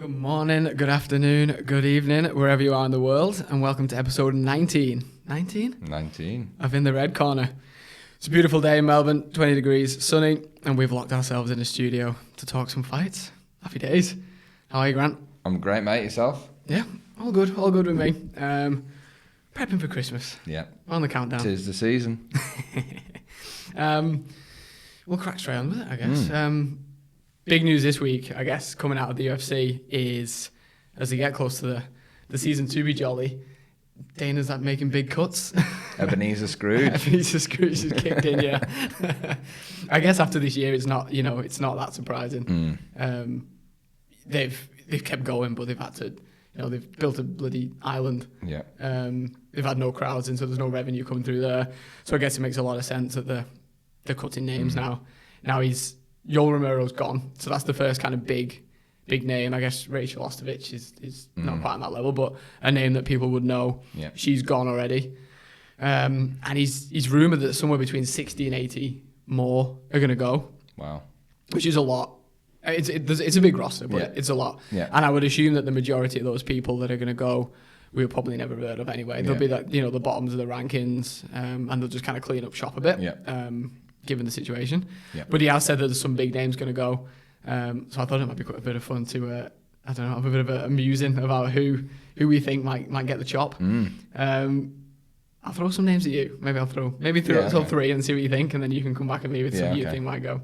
Good morning, good afternoon, good evening, wherever you are in the world, and welcome to episode 19. 19? 19. Of In the Red Corner. It's a beautiful day in Melbourne, 20 degrees, sunny, and we've locked ourselves in a studio to talk some fights. Happy days. How are you, Grant? I'm great, mate. Yourself? Yeah, all good with me. Prepping for Christmas. Yeah. On the countdown. 'Tis the season. We'll crack straight on with it, I guess. Big news this week, I guess, coming out of the UFC is, as they get close to the season to be jolly, Dana's like making big cuts. Ebenezer Scrooge. Ebenezer Scrooge has kicked in, yeah. I guess after this year, it's not that surprising. They've kept going, but they've had to, they've built a bloody island. Yeah. They've had no crowds in, so there's no revenue coming through there. So I guess it makes a lot of sense that they're cutting names now. Now Yoel Romero's gone, so that's the first kind of big name. I guess Rachel Ostovich is not quite on that level, but a name that people would know. Yeah. She's gone already. And he's rumoured that somewhere between 60 and 80 more are going to go. Wow. Which is a lot. It's a big roster, but it's a lot. Yeah. And I would assume that the majority of those people that are going to go, we'll probably never heard of anyway. They'll be like, the bottoms of the rankings, and they'll just kind of clean up shop a bit. Yeah. Given the situation. Yeah. But he has said that there's some big names going to go. So I thought it might be quite a bit of fun to, have a bit of a musing about who we think might get the chop. I'll throw some names at you. Maybe I'll throw top three and see what you think, and then you can come back at me with some you think might go.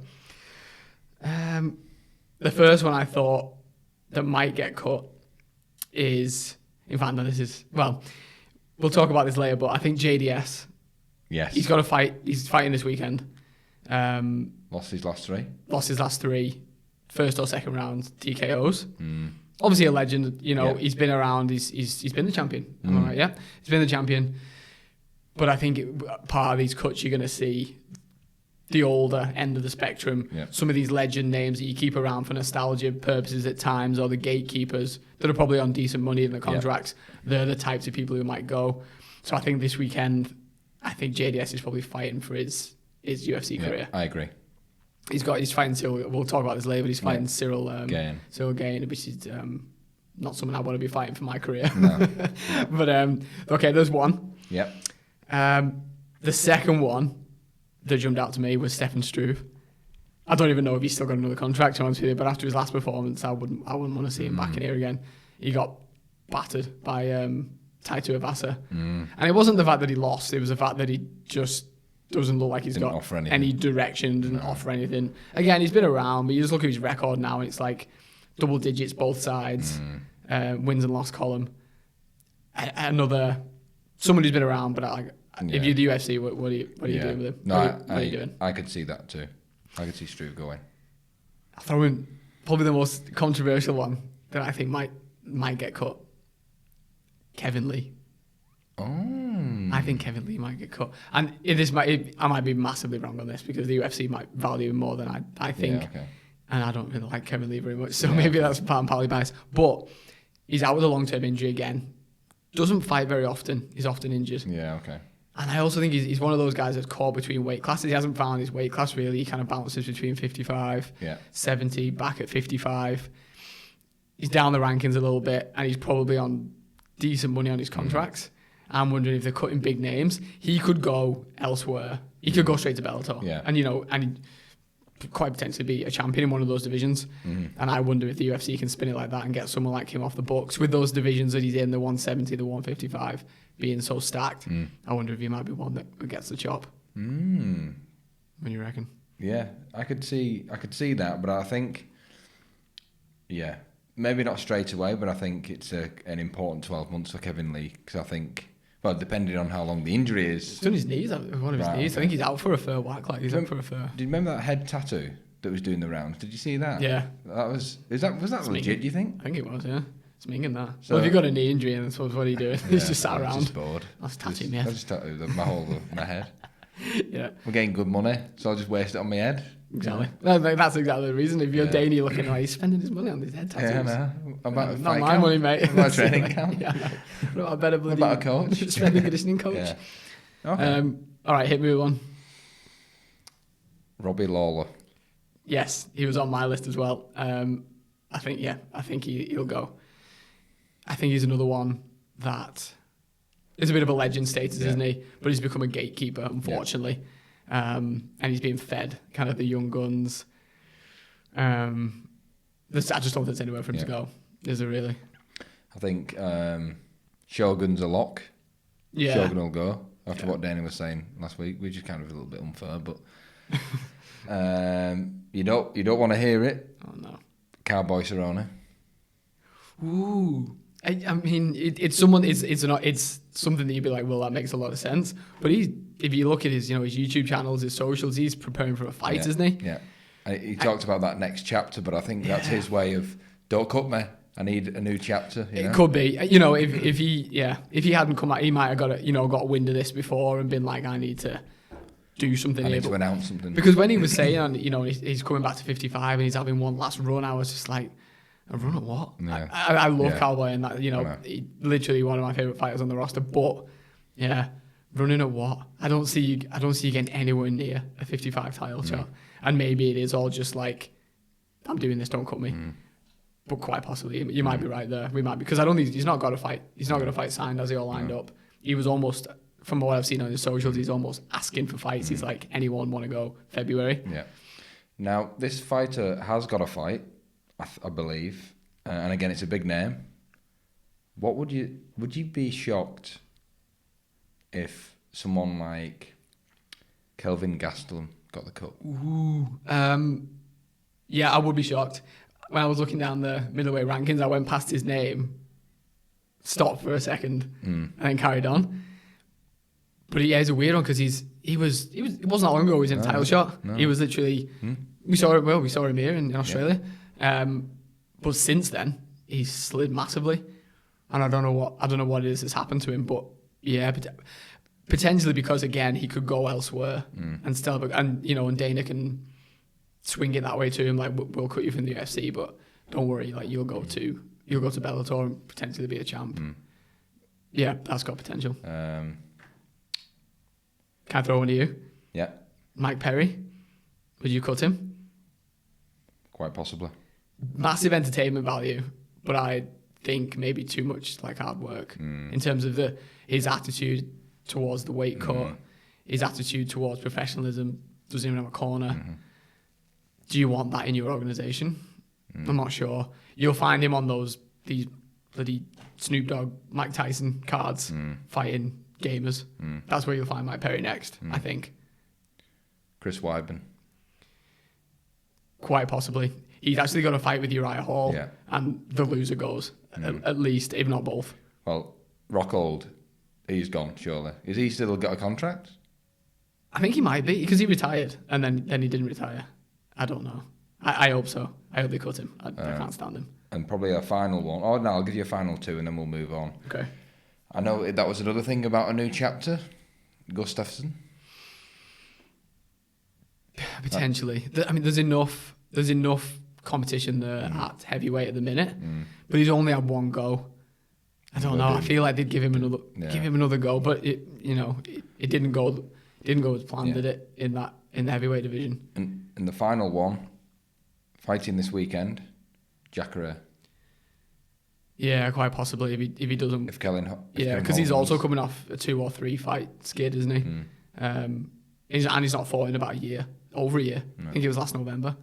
The first one I thought that might get cut is, in fact, no, we'll talk about this later, but I think JDS. Yes. He's got to fight. He's fighting this weekend. Lost his last three. First or second round TKOs. Obviously a legend. He's been around. He's been the champion. Am I right? Yeah, he's been the champion. But I think part of these cuts you're going to see the older end of the spectrum. Yeah. Some of these legend names that you keep around for nostalgia purposes at times, or the gatekeepers that are probably on decent money in the contracts. They're the types of people who might go. So I think this weekend, JDS is probably fighting for his UFC career. I agree. He's fighting Cyril. We'll talk about this later, but he's fighting Cyril Gain. Cyril Gain, which is not someone I want to be fighting for my career. No. But okay, there's one. Yep. The second one that jumped out to me was Stefan Struve. I don't even know if he's still got another contract, to be honest with you, but after his last performance, I wouldn't want to see him back in here again. He got battered by Taito Avasa. And it wasn't the fact that he lost, it was the fact that he just doesn't look like he's got any direction, doesn't offer anything. Again, he's been around, but you just look at his record now, and it's like double digits both sides, wins and loss column. Someone who's been around, but if you're the UFC, what are you doing with him? No, what are you doing? I could see that too. I could see Struve going. I'll throw in probably the most controversial one that I think might get cut. Kevin Lee. Oh. I think Kevin Lee might get cut. And I might be massively wrong on this, because the UFC might value him more than I think. Yeah, okay. And I don't really like Kevin Lee very much, so maybe that's part and partly biased. But he's out with a long-term injury again. Doesn't fight very often. He's often injured. Yeah, okay. And I also think he's one of those guys that's caught between weight classes. He hasn't found his weight class really. He kind of bounces between 55, 70, back at 55. He's down the rankings a little bit, and he's probably on decent money on his contracts. I'm wondering if they're cutting big names. He could go elsewhere. He could go straight to Bellator. Yeah. And he'd quite potentially be a champion in one of those divisions. And I wonder if the UFC can spin it like that and get someone like him off the books with those divisions that he's in, the 170, the 155, being so stacked. I wonder if he might be one that gets the chop. What do you reckon? Yeah, I could see that, but I think, maybe not straight away, but I think it's an important 12 months for Kevin Lee, because I think, well, depending on how long the injury is. He's done his knees, one of his knees. Okay. I think he's out for a fur whack. He's out for a fur. Do you remember that head tattoo that was doing the rounds? Did you see that? Yeah. Was that legit, do you think? I think it was, yeah. It's minging that. So if you've got a knee injury, and what are you doing? He's just sat around. Just bored. I was tattooing my head. I just tattooed my whole of my head. Yeah. We're getting good money, so I'll just waste it on my head. Exactly. That's exactly the reason. If you're Danny looking like he's spending his money on his head tattoos. Yeah, no. About not my money, mate. About a training camp. Yeah. What about a better bloody... About a coach. Strength and conditioning coach. Yeah. Okay. All right, hit me with one. Robbie Lawler. Yes, he was on my list as well. I think he'll go. I think he's another one that is a bit of a legend status, isn't he? But he's become a gatekeeper, unfortunately. And he's being fed kind of the young guns. I just don't think there's anywhere for him to go. Is there really? I think Shogun's a lock. Yeah. Shogun will go. After what Danny was saying last week, which is kind of a little bit unfair, but you don't want to hear it. Oh no. Cowboy Cerrone. Ooh. I mean, it's something that you'd be like, well, that makes a lot of sense. But if you look at his YouTube channels, his socials, he's preparing for a fight, isn't he? Yeah. He talked about that next chapter, but I think that's his way of, don't cut me. I need a new chapter. It could be. If he hadn't come out, he might have got a wind of this before and been like, I need to do something. I need to announce something. Because when he was saying, he's coming back to 55 and he's having one last run, I was just like, a run at what? Yeah. I love Cowboy and that, he, literally one of my favourite fighters on the roster. But yeah, running at what? I don't see you getting anywhere near a 55 title shot. And maybe it is all just like, I'm doing this, don't cut me. But quite possibly, you might be right there. We might be, because I don't think he's not got a fight. He's not got a fight signed, as he all lined up. He was almost, from what I've seen on his socials, he's almost asking for fights. He's like, anyone want to go February? Yeah. Now this fighter has got a fight, I believe, and again it's a big name. What would you be shocked if someone like Kelvin Gastelum got the cut? Ooh, yeah, I would be shocked. When I was looking down the middleweight rankings, I went past his name, stopped for a second, and then carried on. But he's a weird one because it wasn't that long ago he was in a title shot. No. He was literally we saw him here in Australia. But since then he's slid massively. And I don't know what it is that's happened to him, but yeah, potentially because again he could go elsewhere and still and Dana can swing it that way to him, like we'll cut you from the UFC, but don't worry, like you'll go to Bellator and potentially be a champ. Yeah, that's got potential. Can I throw one to you? Yeah. Mike Perry, would you cut him? Quite possibly. Massive entertainment value, but I think maybe too much like hard work in terms of his attitude towards the weight cut, his attitude towards professionalism. Doesn't even have a corner. Do you want that in your organisation? I'm not sure. You'll find him on these bloody Snoop Dogg, Mike Tyson cards, fighting gamers. That's where you'll find Mike Perry next, I think. Chris Weidman. Quite possibly. He's actually got a fight with Uriah Hall, and the loser goes, at least, if not both. Well, Rockhold, he's gone, surely. Is he still got a contract? I think he might be, because he retired, and then he didn't retire. I don't know. I hope so. I hope they cut him. I can't stand him. And probably a final one. Oh, no, I'll give you a final two and then we'll move on. Okay. I know that was another thing about a new chapter. Gustafsson. Potentially. I mean, there's enough competition there at heavyweight at the minute, but he's only had one go. I don't know. I feel like they'd give him another go, but it didn't go as planned, did it, in the heavyweight division? And the final one, fighting this weekend, Jacare. Yeah, quite possibly if he doesn't. Because he's also coming off a 2 or 3 fight skid, isn't he? He's not fought in about over a year. No. I think it was last November.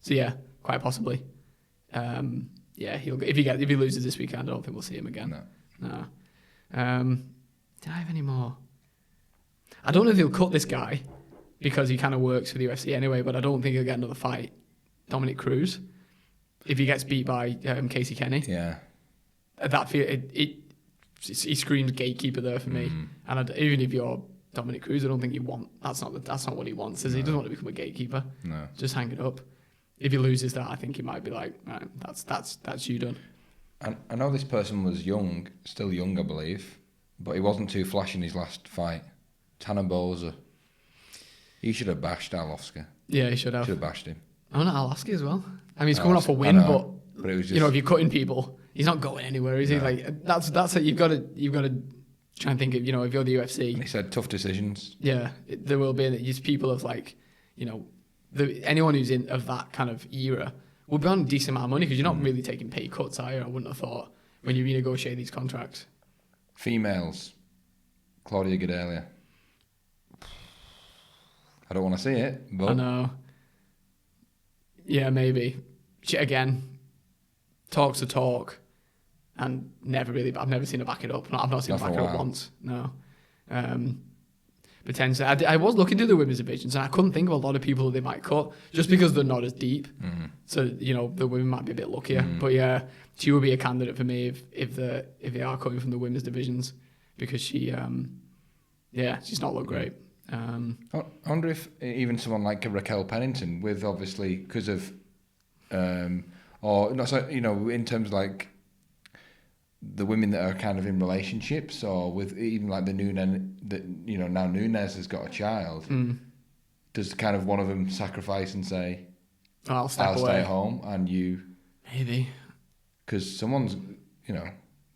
So yeah, quite possibly. He'll if he loses this weekend, I don't think we'll see him again. No. Do I have any more? I don't know if he'll cut this guy because he kind of works for the UFC anyway, but I don't think he'll get another fight. Dominic Cruz, if he gets beat by Casey Kenny. Yeah. He screams gatekeeper there for me. And even if you're Dominic Cruz, I don't think you want. That's not what he wants. He doesn't want to become a gatekeeper. No. Just hang it up. If he loses that, I think he might be like, right, that's you done. I know this person was still young, I believe, but he wasn't too flashy in his last fight. Tanner Boza. He should have bashed Arlovski. Yeah, he should have. Should have bashed him. Oh, no, Arlovski as well. I mean, he's coming off a win, but it was just, if you're cutting people, he's not going anywhere, is he? Like that's it. You've got to try and think of, if you're the UFC. And he said tough decisions. Yeah, there will be. These people of anyone who's of that kind of era would be on a decent amount of money because you're not really taking pay cuts, are you? I wouldn't have thought when you renegotiate these contracts. Females, Claudia Gadelia. I don't want to see it, but... I know. Yeah, maybe. She, again, talks the talk and I've never seen her back it up. I've not seen her back it up once. No. Potentially. I was looking to the women's divisions and I couldn't think of a lot of people that they might cut just because they're not as deep. So, the women might be a bit luckier. But yeah, she would be a candidate for me if they are cutting from the women's divisions because she, she's not looked great. I wonder if even someone like Raquel Pennington, with obviously because of, in terms of like the women that are kind of in relationships, or with even like now Nunes has got a child. Does kind of one of them sacrifice and say, I'll stay at home and you maybe because someone's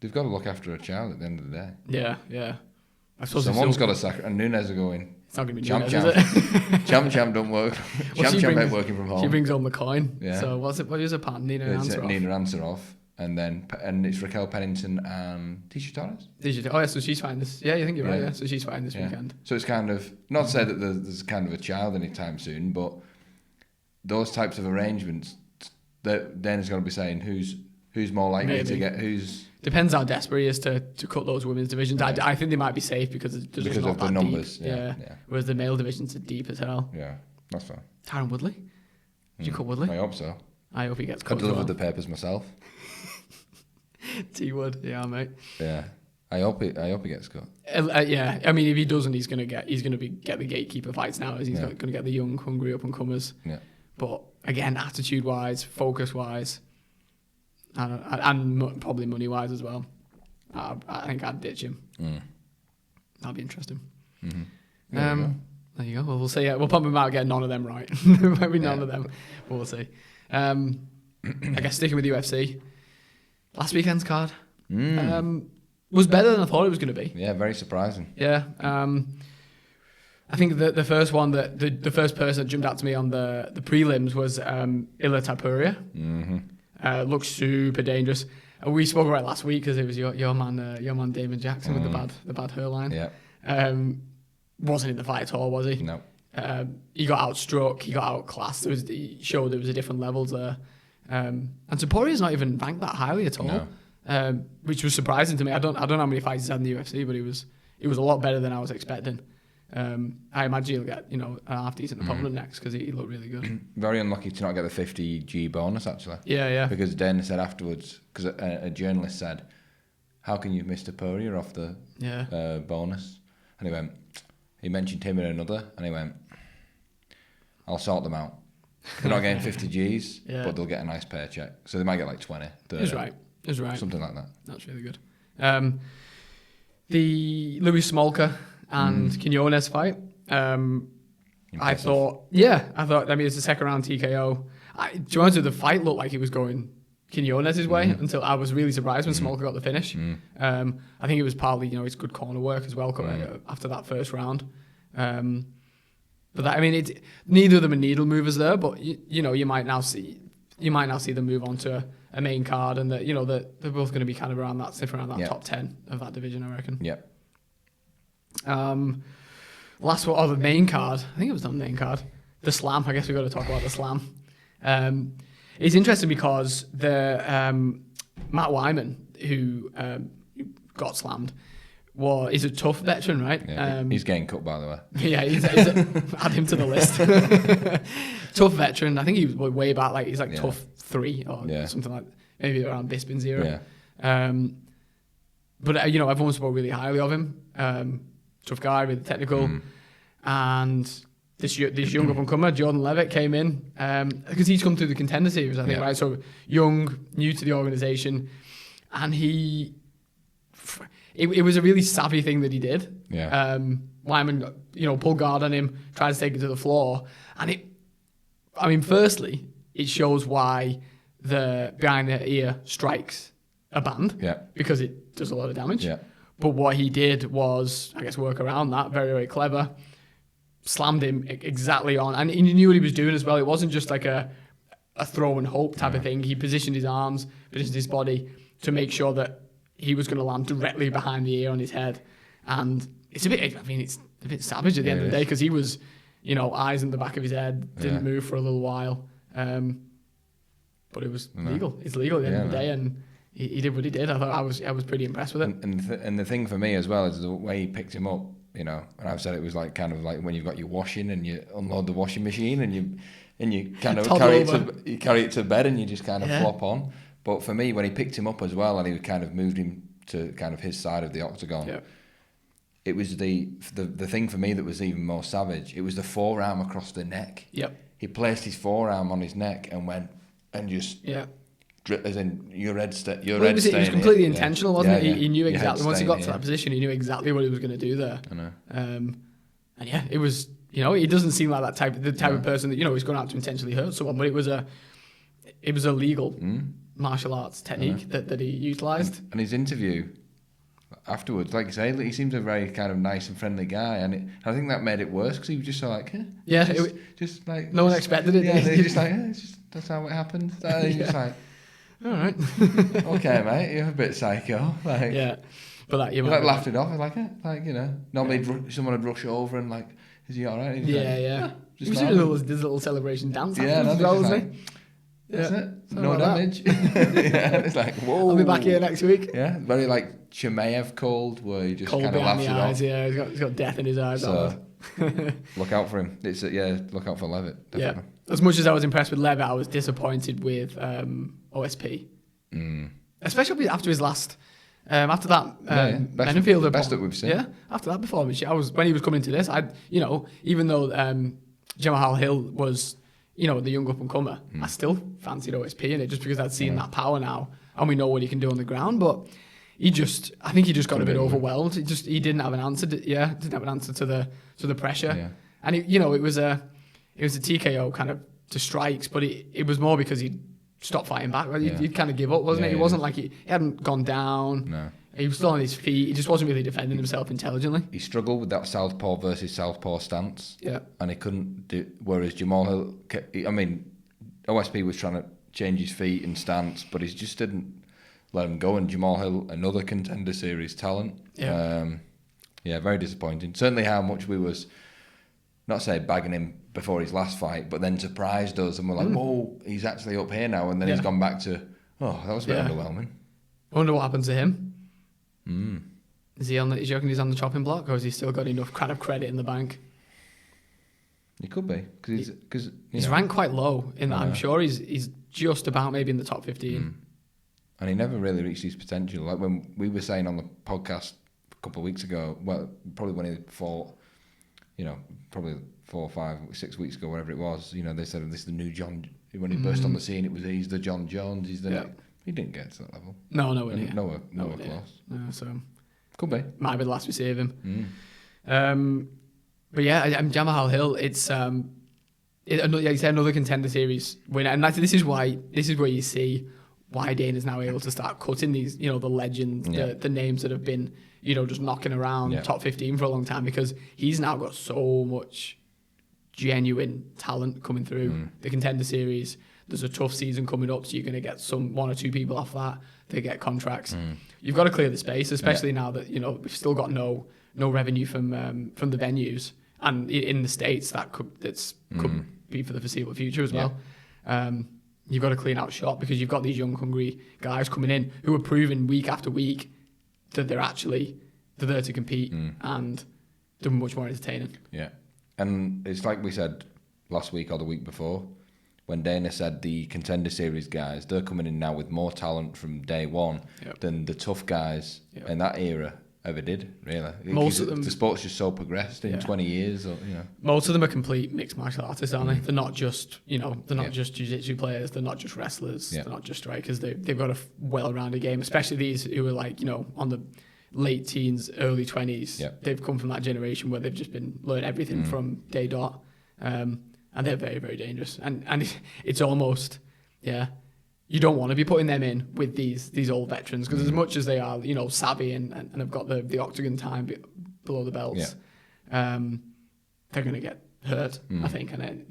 they've got to look after a child at the end of the day. Yeah. I suppose someone's got to sacrifice, and Nunes are going. It's not going to be Champ, Nunes, is it? Champ don't work. Champ ain't working from home. She brings home the coin. Yeah. So what is her partner? Nina Ansaroff. And it's Raquel Pennington and Tisha Torres. Oh yeah, so she's fine this. Yeah, I think you're right. Yeah, so she's fine this weekend. So it's kind of not to say that there's kind of a child anytime soon, but those types of arrangements, that then is going to be saying who's more likely to get who's. Depends how desperate he is to cut those women's divisions. Yeah. I think they might be safe because of the numbers. Yeah. Whereas the male divisions are deep as hell. Yeah, that's fine. Tyron Woodley? Did you cut Woodley? I hope so. I hope he gets cut. I delivered the papers myself. T Wood, yeah, mate. Yeah, I hope he gets cut. Yeah, I mean, if he doesn't, he's gonna get the gatekeeper fights now. He's going to get the young, hungry up and comers. Yeah. But again, attitude wise, focus wise, and probably money wise as well. I think I'd ditch him. That'd be interesting. Mm-hmm. There you go. Well, we'll see. We'll probably might get none of them right. Maybe none of them. But we'll see. I guess sticking with UFC. Last weekend's card was better than I thought it was going to be. Yeah, very surprising. Yeah. I think the first one the first person that jumped out to me on the prelims was Ila Tapuria. Mm-hmm. Looks super dangerous. We spoke about it last week because it was your man Damon Jackson with the bad hairline. Yeah. Wasn't in the fight at all, was he? No. He got outstruck. He got outclassed. He showed there was a different levels there. And Tapuria's not even ranked that highly at all, which was surprising to me. I don't know how many fights he's had in the UFC, but it was a lot better than I was expecting. I imagine he'll get a half decent opponent next because he looked really good. Very unlucky to not get the 50G bonus actually. Yeah. Because Dana said afterwards, because a journalist said, "How can you miss Tapuria off the bonus?" And he mentioned him in another, and he went, "I'll sort them out. They're not getting 50 Gs, but they'll get a nice paycheck. So they might get like 20, 30. He's right. Something like that. That's really good. The Louis Smolka and Quinones fight. I thought, I mean, it's a second round TKO. To be honest with you, the fight looked like it was going Quinones' way until I was really surprised when Smolka got the finish. I think it was partly, his good corner work as well after that first round. But that, I mean, neither of them are needle movers there. But you might now see them move on to a main card, and that they're both going to be kind of around that top 10 of that division, I reckon. Yeah. Last one, the main card. I think it was on the main card. The Slam. I guess we've got to talk about the Slam. It's interesting because the Matt Wyman, who got slammed, is a tough veteran, right? Yeah, he's getting cut, by the way. Yeah, add him to the list. Tough veteran. I think he was way back. Like he's tough 3 or something like maybe around Bisping's era. Yeah. But everyone spoke really highly of him. Tough guy, really technical, and this young up and comer Jordan Levitt came in because he's come through the Contender Series, I think, right? So young, new to the organization, and it was a really savvy thing that he did. Yeah. Wyman, pulled guard on him, tried to take him to the floor, and firstly, it shows why the behind the ear strikes are banned. Yeah. Because it does a lot of damage. Yeah. But what he did was, I guess, work around that. Very, very clever. Slammed him exactly on, and he knew what he was doing as well. It wasn't just like a a throw and hope type of thing. He positioned his arms, positioned his body to make sure that he was going to land directly behind the ear on his head. And it's a bit savage at the end of the day, because he was, eyes in the back of his head, didn't move for a little while. But it was legal. It's legal at the end of the day, and he did what he did. I thought I was pretty impressed with it. And the thing for me as well is the way he picked him up. And I've said it was like kind of like when you've got your washing and you unload the washing machine and you kind of carry it to bed and you just kind of flop on. But for me, when he picked him up as well and he kind of moved him to kind of his side of the octagon, it was the thing for me that was even more savage. It was the forearm across the neck. Yep. He placed his forearm on his neck and went and just as in your head staying. It was completely intentional, wasn't it? He knew Your exactly once he got to here. that position, he knew exactly what he was going to do there. I know. And it was. He doesn't seem like the type of person that he's going out to intentionally hurt someone, but it was a legal martial arts technique that he utilised. And his interview afterwards, like you say, he seems a very kind of nice and friendly guy, and I think that made it worse because he was just so like, just like no one expected it. Yeah, they're just like, that's how it happened. Just like, all right, okay, mate, you're a bit psycho. Like, but you like laughed it off, normally someone would rush over and like, is he all right? Just there's a little celebration dance. Wasn't he? That's it. No damage. It's like, whoa. I'll be back here next week. Yeah, very like Chimaev cold, where he just kind of laughs it off. Yeah, he's got death in his eyes. So look out for him. It's look out for Levitt. Definitely. Yeah. As much as I was impressed with Levitt, I was disappointed with OSP, especially after his last. After that, Menenfield best that we've seen. Yeah, after that performance, when he was coming to this, even though Jamal Hill was, the young up and comer, I still fancied OSP in it just because I'd seen that power now, and we know what he can do on the ground. But I think he just got a bit overwhelmed. He didn't have an answer. Didn't have an answer to the pressure. Yeah. And it was a TKO kind of to strikes, but it was more because he stopped fighting back. He'd kind of give up, wasn't it? It wasn't like he hadn't gone down. No. He was still on his feet. He just wasn't really defending himself intelligently. He struggled with that southpaw versus southpaw stance. Yeah. And he couldn't do. Whereas Jamal Hill, OSP was trying to change his feet and stance, but he just didn't let him go. And Jamal Hill, another Contender Series talent. Yeah. Very disappointing. Certainly how much we was, not say bagging him before his last fight, but then surprised us and we're like, whoa, he's actually up here now. And then he's gone back to, that was a bit underwhelming. I wonder what happens to him. Is he on the? Is he reckon he's on the chopping block, or has he still got enough kind of credit in the bank? He could be because he's ranked quite low in that. I'm sure he's just about maybe in the top 15. And he never really reached his potential. Like when we were saying on the podcast a couple of weeks ago, well, probably when he fought, probably 4, 5, 6 weeks ago, whatever it was. They said this is the new John. When he burst on the scene, he's the John Jones. He's the. He didn't get to that level. Nowhere close. No, so could be. Might be the last we see of him. But Jamal Hill. It's another Contender Series winner, and this is where you see why Dana's now able to start cutting these, the legends, the names that have been, just knocking around top 15 for a long time, because he's now got so much genuine talent coming through the Contender Series. There's a tough season coming up, so you're going to get one or two people off that. They get contracts. You've got to clear the space, especially now that we've still got no revenue from the venues, and in the States that could be for the foreseeable future as well. You've got to clean out shop because you've got these young, hungry guys coming in who are proving week after week that they're there to compete and they're much more entertaining. Yeah, and it's like we said last week or the week before. When Dana said the Contender Series guys, they're coming in now with more talent from day one than the tough guys in that era ever did, really. Most of them, the sport's just so progressed in 20 years. Most of them are complete mixed martial artists, aren't they? They're not just, just jiu-jitsu players. They're not just wrestlers. They're not just strikers. They've got a well-rounded game, especially these who are on the late teens, early 20s. They've come from that generation where they've just been learning everything from day dot. And they're very, very dangerous. And it's almost, you don't want to be putting them in with these old veterans, because as much as they are, savvy and have got the octagon time below the belts, they're going to get hurt, I think. And then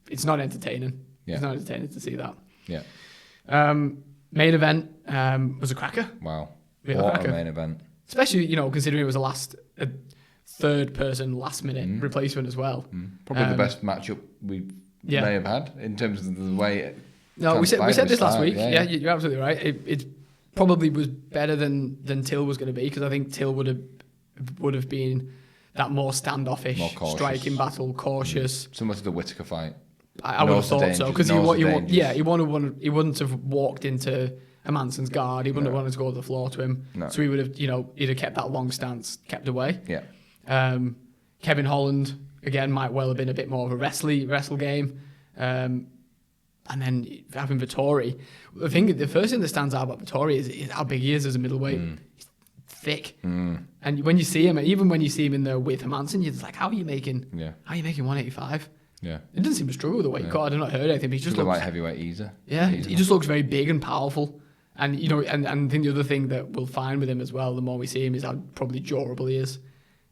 it's not entertaining. It's not entertaining to see that. Yeah. Main event was a cracker. Wow. Real What cracker. a main event. Especially, considering it was a third person last minute replacement as well. Probably the best matchup we may have had in terms of the way it we said this last week. Yeah. You're absolutely right. It probably was better than Till was going to be, because I think Till would have been that more standoffish, more striking battle, cautious. Similar to the Whittaker fight. I would have thought so, because he wouldn't have walked into Hermansson's guard. He wouldn't have wanted to go to the floor to him. No. So he would have, he'd have kept that long stance, kept away. Yeah. Kevin Holland again might well have been a bit more of a wrestle game. And then having Vettori, the first thing that stands out about Vettori is how big he is as a middleweight. He's thick, and when you see him, even when you see him in there with Hermansson, you're just like, how are you making 185? Yeah. It doesn't seem to struggle with the weight cut. I've not heard anything, but he just looks like heavyweight easer. Yeah, he just looks very big and powerful. And and I think the other thing that we'll find with him as well, the more we see him, is how probably durable he is.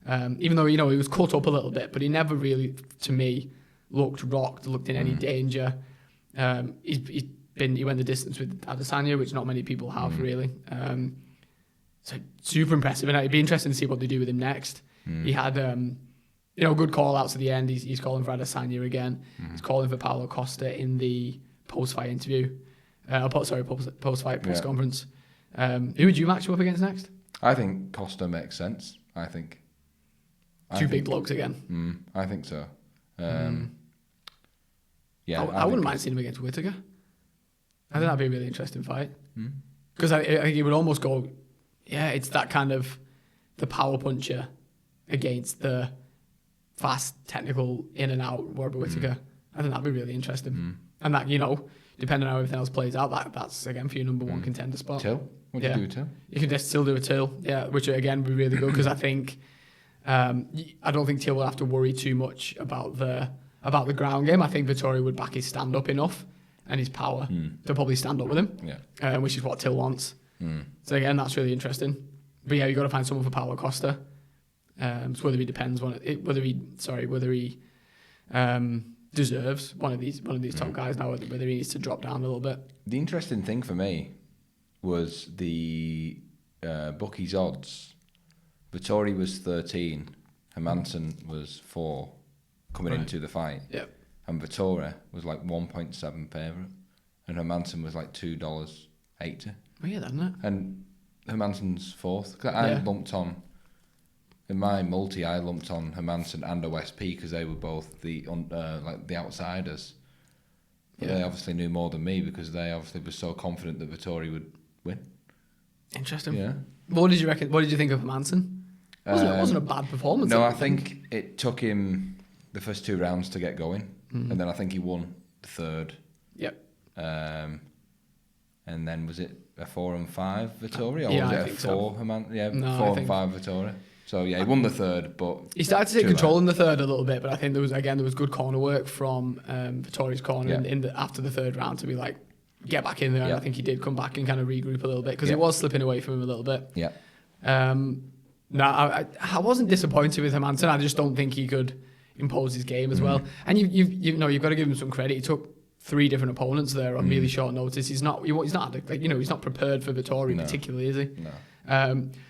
Even though he was cut up a little bit, but he never really, to me, looked in any danger. He went the distance with Adesanya, which not many people have really. So super impressive, and it'd be interesting to see what they do with him next. He had good call outs at the end. He's calling for Adesanya again. He's calling for Paulo Costa in the post-fight interview. Post-fight press conference. Who would you match him up against next? I think Costa makes sense. Two big blokes again. I think so. Yeah, I wouldn't mind seeing him against Whittaker. I think that'd be a really interesting fight. Because I think it would almost go, it's that kind of the power puncher against the fast, technical, in and out Robert Whittaker. I think that'd be really interesting. And that, depending on how everything else plays out, that's again for your number one contender spot. Till? What do you do with Till? You can just still do a Till, which again would be really good, because I think I don't think Till will have to worry too much about the ground game. I think Vettori would back his stand up enough and his power to probably stand up with him, which is what Till wants. So again, that's really interesting. But you've got to find someone for Paulo Costa. So whether he depends on it, whether he deserves one of these top guys now, whether he needs to drop down a little bit. The interesting thing for me was the bookies odds. Vettori was 13, Hermansson was 4 coming into the fight. Yep. And Vettori was like 1.7 favourite, and Hermansson was like $2.80. Weird, isn't it? And Hermansson's fourth. I lumped on, in my multi, I lumped on Hermansson and OSP because they were both the outsiders. But they obviously knew more than me because they obviously were so confident that Vettori would win. Interesting. Yeah. What did you reckon? What did you think of Hermansson? It wasn't a bad performance. No, I think it took him the first 2 rounds to get going, and then I think he won the third. Yep. And then was it a 4 and 5 Vettori, or was it a 4? No, 4 and 5 Vettori. So he won the third, but he started to take control in the third a little bit. But I think there was good corner work from Vettori's corner after the third round to be like, get back in there. And I think he did come back and kind of regroup a little bit because it was slipping away from him a little bit. Yeah. No, I wasn't disappointed with Hermansson. I just don't think he could impose his game as well. And you've got to give him some credit. He took 3 different opponents there on really short notice. He's not prepared for Vettori particularly, is he? No.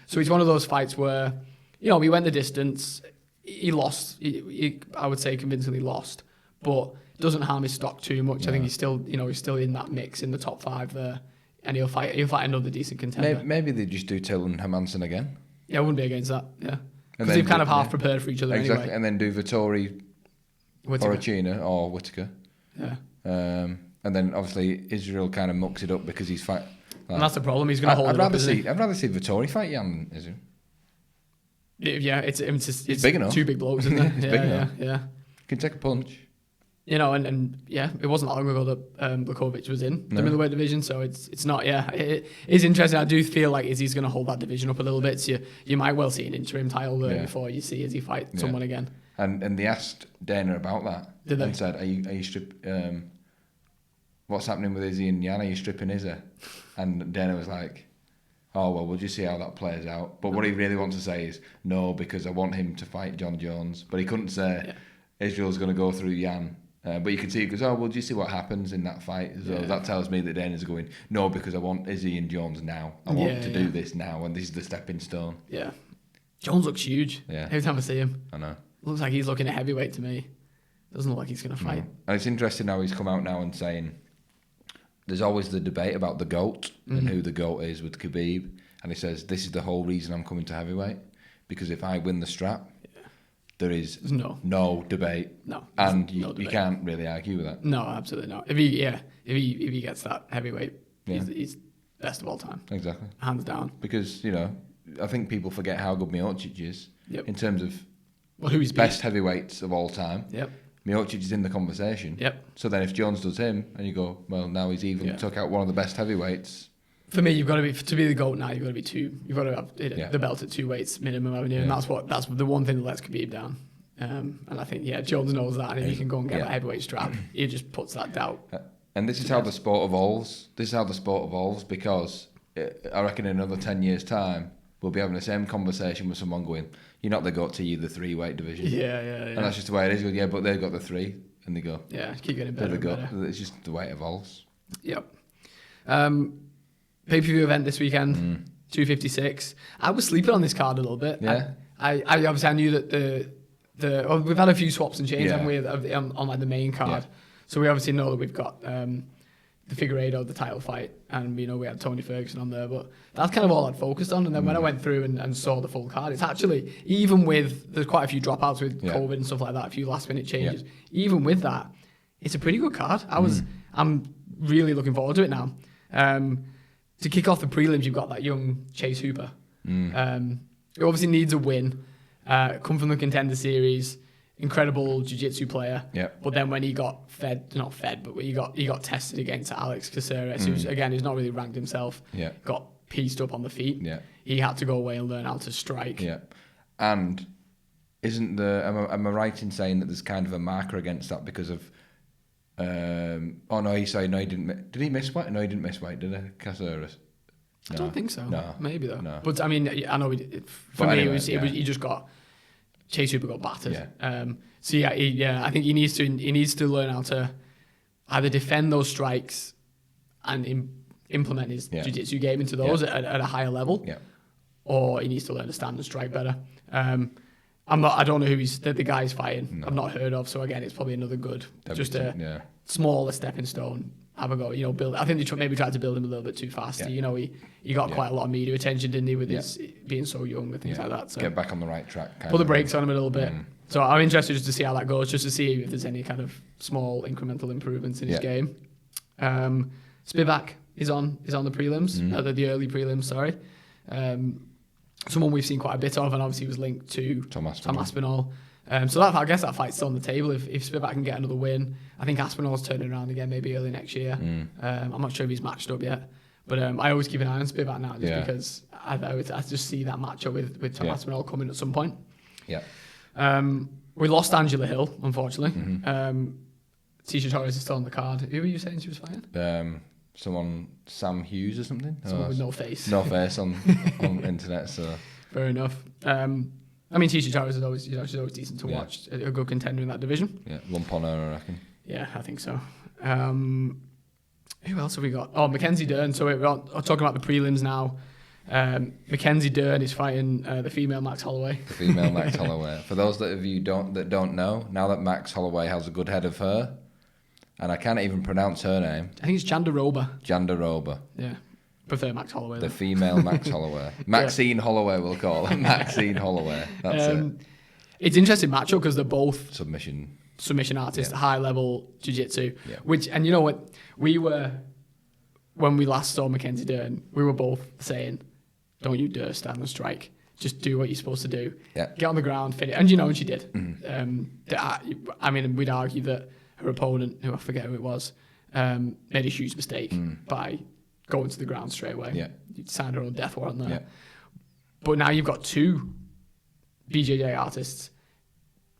So it's one of those fights where, he went the distance. He lost. He I would say convincingly lost, but it doesn't harm his stock too much. No. I think he's still in that mix in the top 5 there, and he'll fight another decent contender. Maybe they just do Till and Hermansson again. Yeah, I wouldn't be against that. Yeah, because they've kind of half prepared for each other exactly, anyway. and then do Vettori, Porricina or Whittaker. Yeah. And then obviously Israel kind of mucks it up because he's fight. And that's the problem. He's going to hold it up. I'd rather see Vettori fight Jan Israel. Yeah, it's big enough. 2 big blokes, isn't it? It's big enough. Yeah. Can take a punch. And it wasn't that long ago that Blachowicz was in the middleweight division, so it's not. Yeah, it is interesting. I do feel like Izzy's going to hold that division up a little bit. So you might well see an interim title there before you see Izzy fight someone again. And they asked Dana about that. Did they? And said, "Are you what's happening with Izzy and Jan? Are you stripping Izzy?" And Dana was like, "Oh well, we'll just see how that plays out." But what he really wants to say is no, because I want him to fight John Jones. But he couldn't say Israel's going to go through Jan But you can see it goes, oh, well, do you see what happens in that fight? So that tells me that Dana's going, no, because I want Izzy and Jones now. I want to do this now, and this is the stepping stone. Yeah. Jones looks huge. Yeah. Every time I see him. I know. Looks like he's looking at heavyweight to me. Doesn't look like he's going to fight. No. And it's interesting how he's come out now and saying there's always the debate about the GOAT and who the GOAT is with Khabib. And he says, this is the whole reason I'm coming to heavyweight. Because if I win the strap, there is no debate. No. And you can't really argue with that. No, absolutely not. If he gets that heavyweight, he's best of all time. Exactly. Hands down. Because, I think people forget how good Miocic is in terms of who he's best heavyweights of all time. Yep. Miocic is in the conversation. Yep. So then if Jones does him, and you go, well, now he's even took out one of the best heavyweights. For me, you've got to be the GOAT now. You've got to be two. You've got to have the belt at 2 weights minimum, haven't you? And that's the one thing that lets Khabib down. And I think Jones knows that, and if he can go and get that heavyweight strap, he just puts that doubt. And this is how the sport evolves. Because I reckon in another 10 years' time, we'll be having the same conversation with someone going, you're not the GOAT to you, the 3-weight division. Yeah. And that's just the way it is. You go, but they've got the 3, and they go, keep getting better. It's just the way it evolves. Yep. Pay-per-view event this weekend, 256. I was sleeping on this card a little bit. Yeah. I obviously I knew that we've had a few swaps and changes haven't we, on like the main card. Yeah. So we obviously know that we've got the Figueiredo, the title fight, and we had Tony Ferguson on there, but that's kind of all I'd focused on. And then when I went through and saw the full card, it's actually, even with, there's quite a few dropouts with COVID and stuff like that, a few last minute changes, even with that, it's a pretty good card. I'm really looking forward to it now. To kick off the prelims, you've got that young Chase Hooper. He obviously needs a win. Come from the Contender Series, incredible jiu-jitsu player. But then when he got but he got tested against Alex Caceres, who's not really ranked himself. Got pieced up on the feet. He had to go away and learn how to strike. And isn't am I right in saying that there's kind of a marker against that because of he didn't. Did he miss weight? No, he didn't miss weight, did he? Caceres? No. I don't think so. No. Maybe though. No. But I mean, I know he just got Chase Hooper got battered. I think he needs to learn how to either defend those strikes and implement his jiu-jitsu game into those at a higher level, or he needs to learn to stand and strike better. I don't know who the guy's fighting. No. I've not heard of. So again, it's probably another good, just a smaller stepping stone. Have a go. Build. I think they maybe tried to build him a little bit too fast. He got quite a lot of media attention, didn't he, with his being so young and things like that. So get back on the right track. Put the brakes on him a little bit. So I'm interested just to see how that goes, just to see if there's any kind of small incremental improvements in his game. Spivak is on the prelims, the early prelims. Sorry. Someone we've seen quite a bit of, and obviously was linked to Tom Aspinall. So I guess that fight's still on the table if Spivak can get another win. I think Aspinall's turning around again maybe early next year. I'm not sure if he's matched up yet, but I always keep an eye on Spivak now because I just see that matchup with Tom Aspinall coming at some point. We lost Angela Hill, unfortunately. Tisha Torres is still on the card. Who were you saying she was fighting? Someone, Sam Hughes or something? Someone with no face. No face on internet, so... Fair enough. Tisha Torres is always, she's always decent to watch. A good contender in that division. Yeah, lump on her, I reckon. Yeah, I think so. Who else have we got? Oh, Mackenzie Dern. So we're talking about the prelims now. Mackenzie Dern is fighting the female Max Holloway. The female Max Holloway. For those of you that don't know, now that Max Holloway has a good head of her, and I can't even pronounce her name. I think it's Jandaroba. Jandaroba. Yeah. Prefer Max Holloway. The female Max Holloway. Maxine Holloway, we'll call her. Maxine Holloway. That's it. It's an interesting matchup because they're both submission artists, high level jiu-jitsu. Yeah. Which, and you know what, when we last saw Mackenzie Dern, we were both saying, don't you dare stand and strike. Just do what you're supposed to do. Yeah. Get on the ground, finish. And and she did. We'd argue that her opponent, who I forget who it was, made a huge mistake by going to the ground straight away. Yeah. You'd signed her own death warrant there. Yeah. But now you've got two BJJ artists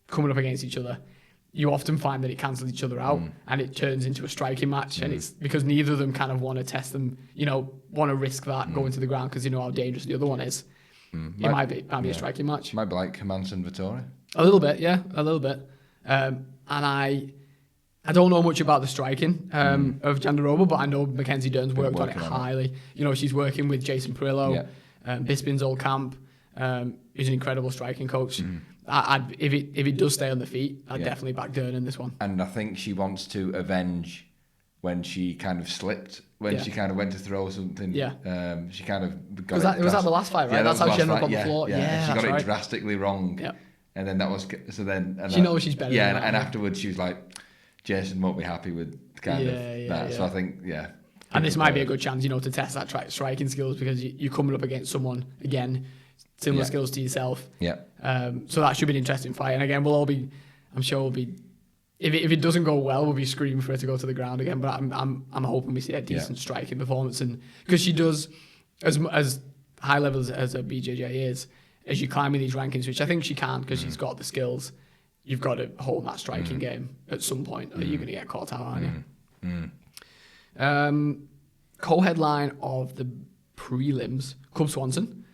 coming up against each other. You often find that it cancels each other out and it turns into a striking match. And it's because neither of them kind of want to test them, want to risk that going to the ground because how dangerous the other one is. It might be a striking match. Might be like Marvin Vettori. A little bit, yeah, a little bit. And I don't know much about the striking of Jandiroba, but I know Mackenzie Dern's worked on it highly. You know, she's working with Jason Perillo, Bisping's old camp. He's an incredible striking coach. If it does stay on the feet, I'd definitely back Dern in this one. And I think she wants to avenge when she kind of slipped, when she kind of went to throw something. She kind of got was that the last fight, right? That's how she ended up on the floor. Yeah, she got it drastically wrong. Yeah. And then that was so. Then she knows she's better. Yeah, and afterwards she was like, Jason won't be happy with kind of that. So I think And this might be a good chance, you know, to test that striking skills because you're coming up against someone again, similar skills to yourself. Yeah. So that should be an interesting fight. And again, I'm sure we'll be. If it doesn't go well, we'll be screaming for her to go to the ground again. But I'm hoping we see a decent striking performance, and because she does as high levels as a BJJ is, as you climb in these rankings, which I think she can because she's got the skills. You've got to hold that striking game at some point, or you're going to get caught out, aren't you? Co-headline of the prelims, Cub Swanson.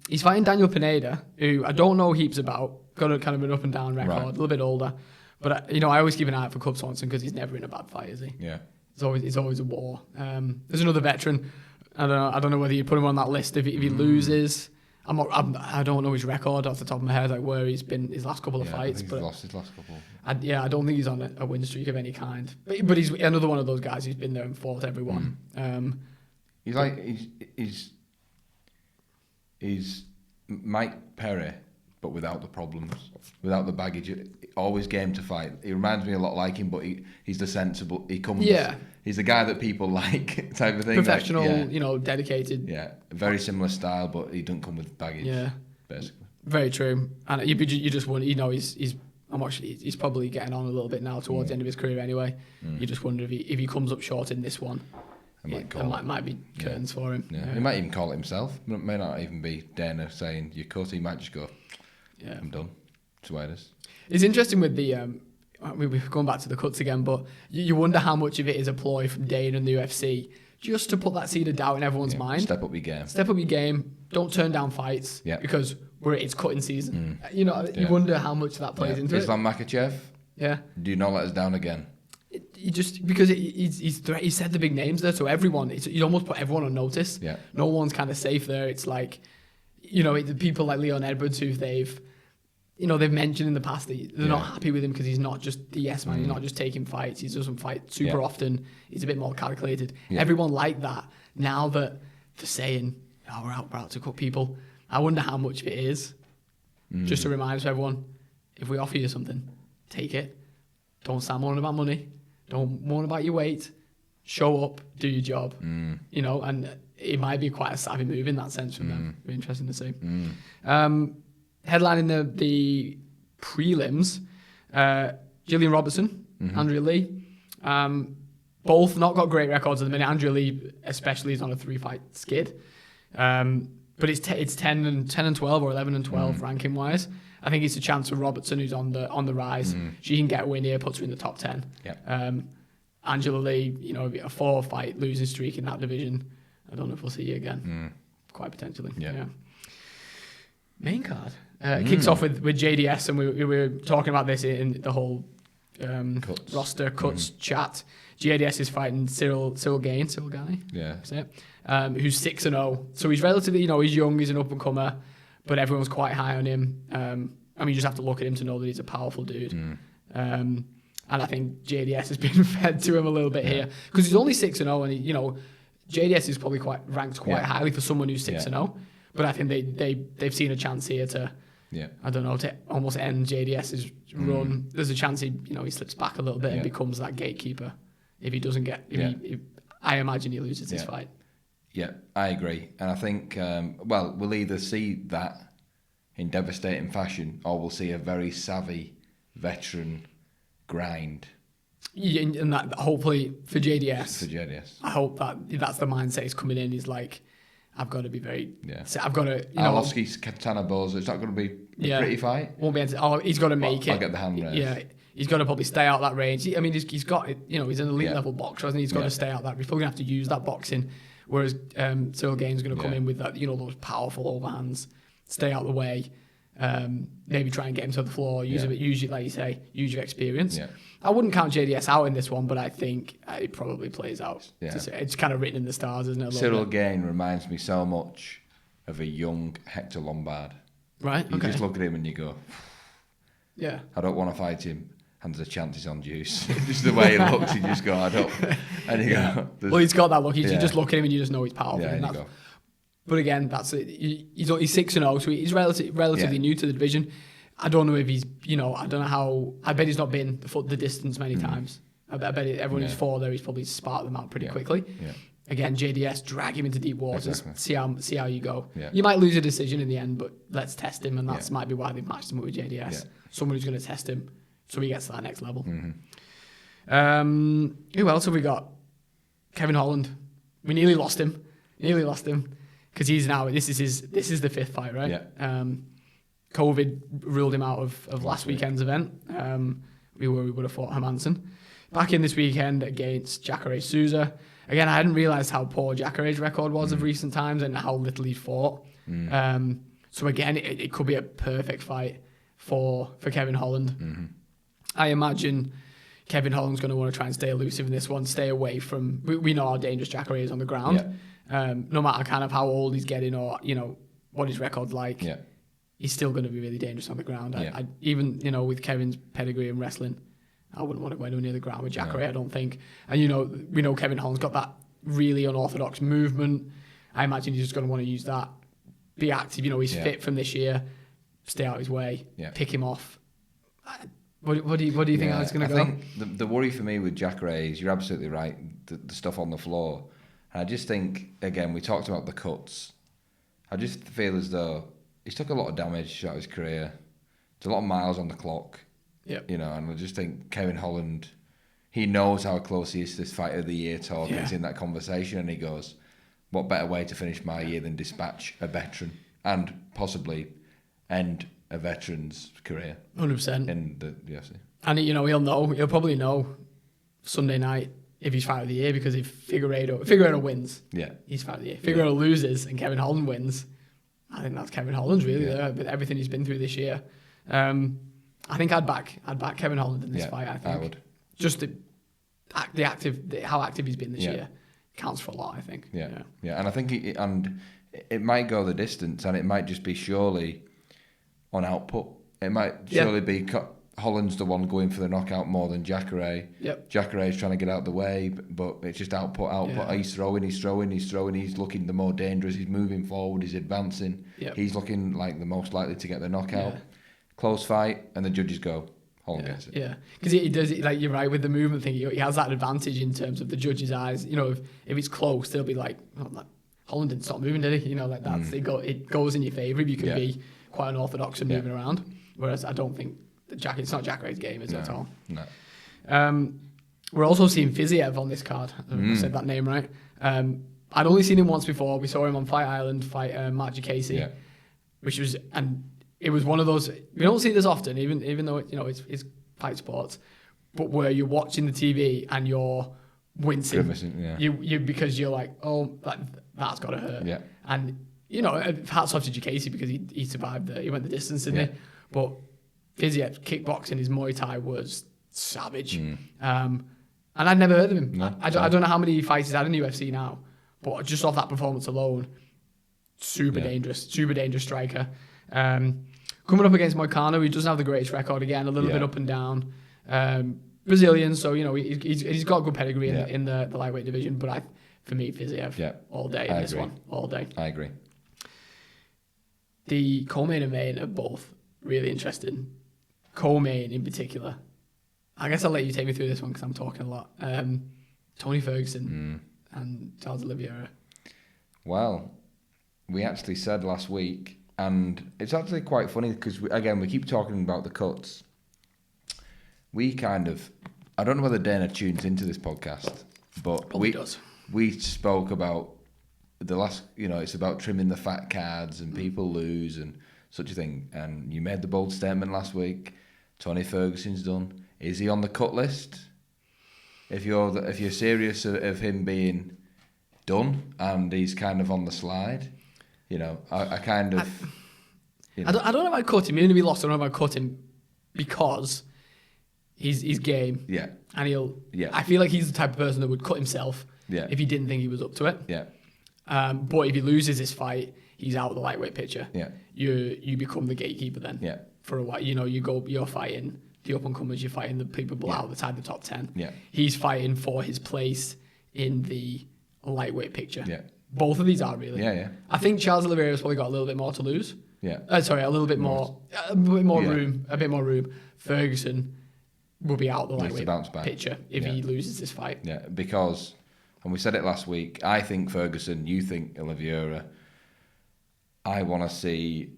He's fighting Daniel Pineda, who I don't know heaps about. Got a kind of an up and down record, a little bit older. But I always keep an eye out for Cub Swanson because he's never in a bad fight, is he? Yeah. It's always a war. There's another veteran. I don't know whether you put him on that list if he loses. I don't know his record off the top of my head, like where he's been his last couple of fights. He's lost his last couple. I don't think he's on a win streak of any kind. But he's another one of those guys who's been there and fought everyone. He's Mike Perry, but without the problems, without the baggage. Always game to fight. He reminds me a lot like him, but he's the sensible. He comes. Yeah. He's the guy that people like, type of thing. Professional, dedicated. Yeah, very similar style, but he doesn't come with baggage. Yeah, basically. Very true. And you just wonder, he's probably getting on a little bit now towards the end of his career anyway. You just wonder if he comes up short in this one. Might be curtains for him. Yeah. He might even call it himself. It may not even be Dana saying you're cut. He might just go, I'm done. That's the way it is. It's interesting with the we're going back to the cuts again, but you wonder how much of it is a ploy from Dana and the UFC just to put that seed of doubt in everyone's mind. Step up your game. Step up your game. Don't turn down fights because it's cutting season. You wonder how much that plays into Islam Makhachev. Yeah. Do not let us down again. Because he said the big names there, so everyone, you almost put everyone on notice. Yeah. No one's kind of safe there. It's like, the people like Leon Edwards who they've mentioned in the past that they're not happy with him because he's not just the yes man. He's not just taking fights. He doesn't fight super often. He's a bit more calculated. Yeah. Everyone like that. Now that they're saying, we're out to cut people, I wonder how much of it is. Just to remind everyone, if we offer you something, take it. Don't start moaning about money. Don't moan about your weight. Show up, do your job. And it might be quite a savvy move in that sense from them. It'll be interesting to see. Headlining the prelims, Gillian Robertson, Andrea Lee. Both not got great records at the minute. Andrea Lee especially is on a 3-fight skid. But it's 10 and 12 or 11 and 12 ranking wise. I think it's a chance for Robertson, who's on the rise. She can get a win here, puts her in the top 10. Yeah. Angela Lee, a 4-fight losing streak in that division. I don't know if we'll see you again. Quite potentially. Yeah. Main card. Kicks off with JDS, and we were talking about this in the whole roster cuts chat. JDS is fighting Cyril Gane. Yeah. Who's 6-0. So he's relatively, he's young, he's an up and comer, but everyone's quite high on him. You just have to look at him to know that he's a powerful dude. And I think JDS has been fed to him a little bit here because he's only 6-0, and JDS is probably ranked quite highly for someone who's 6-0. But I think they've seen a chance here to. I don't know, to almost end JDS's run. There's a chance he slips back a little bit and becomes that gatekeeper. If he doesn't get, I imagine he loses this fight. Yeah, I agree, and I think we'll either see that in devastating fashion, or we'll see a very savvy veteran grind. Yeah, and that hopefully for JDS. For JDS, I hope that's the mindset he's coming in. He's like, I've got to be very. Yeah. I've got to. Arlovski's Katana Boza. It's not going to be a pretty fight. Won't be. He's got to make it. I'll get the hand raised. Yeah, he's got to probably stay out that range. He's got. He's an elite level boxer, hasn't he? He's got to stay out that. He's probably going to have to use that boxing. Whereas Cyril Gane's going to come in with that. Those powerful overhands, stay out the way. Maybe try and get him to the floor, use like you say, use your experience. Yeah. I wouldn't count JDS out in this one, but I think it probably plays out. Yeah. It's kind of written in the stars, isn't it? Cyril Gain reminds me so much of a young Hector Lombard. Right. You just look at him and you go, yeah, I don't want to fight him. And the chance he's on juice. Just the way he looks, you just go, I don't. And you go, well, he's got that look. You just look at him and you just know he's powerful. Yeah, and you go. But again, that's it. He's 6-0, so he's relatively new to the division. I don't know if he's, I don't know how. I bet he's not been the distance many times. I bet everyone who's fought there, he's probably sparked them out pretty quickly. Yeah. Again, JDS, drag him into deep waters, Exactly. see how you go. Yeah. You might lose a decision in the end, but let's test him, and that might be why they've matched him up with JDS. Yeah. Someone who's going to test him, so he gets to that next level. Mm-hmm. Who else have we got? Kevin Holland. We nearly lost him because he's now. This is the fifth fight, right? Yeah. COVID ruled him out of last weekend's event. We would have fought Hermansen. Back in this weekend against Jacare Souza. Again, I hadn't realised how poor Jacare's record was of recent times and how little he fought. So again, it could be a perfect fight for Kevin Holland. Mm-hmm. I imagine Kevin Holland's going to want to try and stay elusive in this one, stay away from... We know how dangerous Jacare is on the ground. Yeah. No matter kind of how old he's getting or, what his record's like, he's still going to be really dangerous on the ground. Yeah. Even, with Kevin's pedigree in wrestling, I wouldn't want to go anywhere near the ground with Jacare, I don't think. And, we know Kevin Holland's got that really unorthodox movement. I imagine he's just going to want to use that, be active. He's fit from this year, stay out his way, pick him off. What do you think how it's going to go? I think the worry for me with Jacare is, you're absolutely right, the stuff on the floor. And I just think, again, we talked about the cuts. I just feel as though he's took a lot of damage throughout his career. There's a lot of miles on the clock. Yep. And I just think Kevin Holland, he knows how close he is to this fight of the year talk. He's in that conversation and he goes, what better way to finish my year than dispatch a veteran and possibly end a veteran's career 100% in the UFC. And he'll probably know Sunday night if he's fight of the year, because if Figueiredo wins, he's fight of the year. Figueiredo loses and Kevin Holland wins, I think that's Kevin Holland's really there with everything he's been through this year. I think I'd back Kevin Holland in this fight. I think I would. Just how active he's been this year counts for a lot. I think. Yeah. And I think it might go the distance, and it might just be surely on output. It might surely be Holland's the one going for the knockout more than Jacare. Yep. Jacare's trying to get out of the way, but it's just output. Yeah. He's throwing. He's looking the more dangerous. He's moving forward. He's advancing. Yep. He's looking like the most likely to get the knockout. Yeah. Close fight, and the judges go, Holland gets it. Yeah, because he does it, like you're right, with the movement thing, he has that advantage in terms of the judges' eyes. If it's close, they'll be like, Holland didn't stop moving, did he? Like that's it goes in your favour if you can be quite unorthodox and moving around. Whereas I don't think it's not Jacare's game, is it at all? No. We're also seeing Fiziev on this card. I said that name right. I'd only seen him once before. We saw him on Fight Island fight Mark Casey, which was it was one of those, we don't see this often, even though it's fight sports, but where you're watching the TV and you're wincing. You because you're like, oh, that's got to hurt. Yeah. And hats off to Casey because he survived he went the distance, didn't he? But Fiziev kickboxing, his Muay Thai was savage. And I'd never heard of him. No, I don't know how many fights he's had in the UFC now, but just off that performance alone, super dangerous striker. Coming up against Moicano, he doesn't have the greatest record again, a little bit up and down. Brazilian, so he's got a good pedigree in the lightweight division. But for me, Fiziev all day in this one, all day. I agree. The co-main and main are both really interesting. Co-main in particular, I guess I'll let you take me through this one because I'm talking a lot. Tony Ferguson and Charles Oliviera. Well, we actually said last week. And it's actually quite funny because, we keep talking about the cuts. We I don't know whether Dana tunes into this podcast, but we spoke about the last, it's about trimming the fat cards and people lose and such a thing. And you made the bold statement last week, Tony Ferguson's done. Is he on the cut list? If you're serious of him being done and he's kind of on the slide... I You know. I don't know if I'd cut him. Even if he lost, I don't know if I'd cut him because he's game. Yeah. And he'll. Yeah. I feel like he's the type of person that would cut himself. Yeah. If he didn't think he was up to it. Yeah. But if he loses this fight, he's out of the lightweight picture. Yeah. You become the gatekeeper then. Yeah. For a while, you're fighting the up and comers. You're fighting the people outside the top 10. Yeah. He's fighting for his place in the lightweight picture. Yeah. Both of these are really. Yeah, yeah. I think Charles Oliviera's probably got a little bit more to lose. Yeah. A little bit more room. A bit more room. Ferguson will be out of the lightweight picture if he loses this fight. Yeah, because, and we said it last week, I think Ferguson, you think Oliveira. I want to see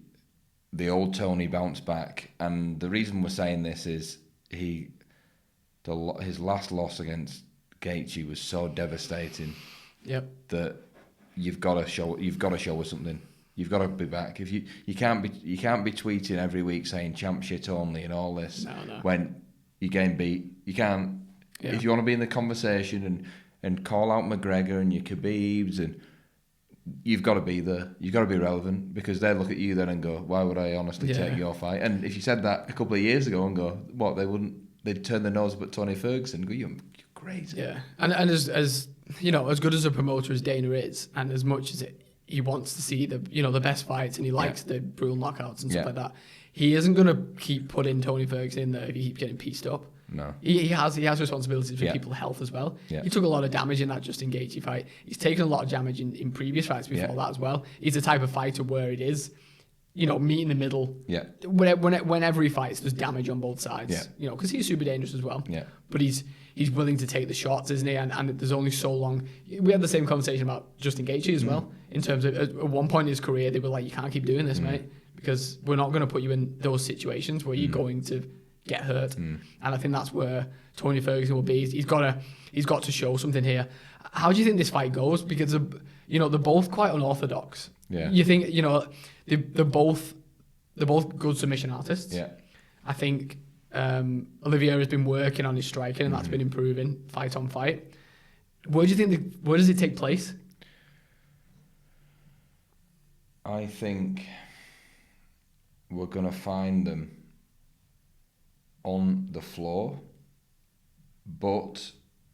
the old Tony bounce back, and the reason we're saying this is his last loss against Gaethje was so devastating. Yep. That you've got to show us something. You've got to be back. If you can't be tweeting every week saying champ shit only and all this when you're getting beat. You can't. Yeah. If you want to be in the conversation and call out McGregor and your Khabibs, and you've got to be there. You've got to be relevant, because they look at you then and go, why would I honestly take your fight? And if you said that a couple of years ago and go, what, they wouldn't, they'd turn their nose up at Tony Ferguson and go, you're crazy. Yeah. And as you know, as good as a promoter as Dana is, and as much as he wants to see the best fights, and he likes the brutal knockouts and stuff like that, he isn't going to keep putting Tony Ferguson in there if he keeps getting pieced up. No. He has responsibilities for people's health as well. Yeah. He took a lot of damage in that Justin Gaethje fight. He's taken a lot of damage in previous fights before that as well. He's the type of fighter where it is, meet in the middle. Yeah. Whenever he fights, there's damage on both sides. Yeah. You know, because he's super dangerous as well. Yeah. But he's willing to take the shots, isn't he? And there's only so long. We had the same conversation about Justin Gaethje as well. In terms of at one point in his career, they were like, you can't keep doing this, mate, because we're not going to put you in those situations where you're going to get hurt. And I think that's where Tony Ferguson will be. He's got to show something here. How do you think this fight goes? Because they're both quite unorthodox. Yeah. You think they're both good submission artists. Yeah. I think Oliveira has been working on his striking, and that's been improving fight on fight. Where do you think? Where does it take place? I think we're going to find them on the floor, but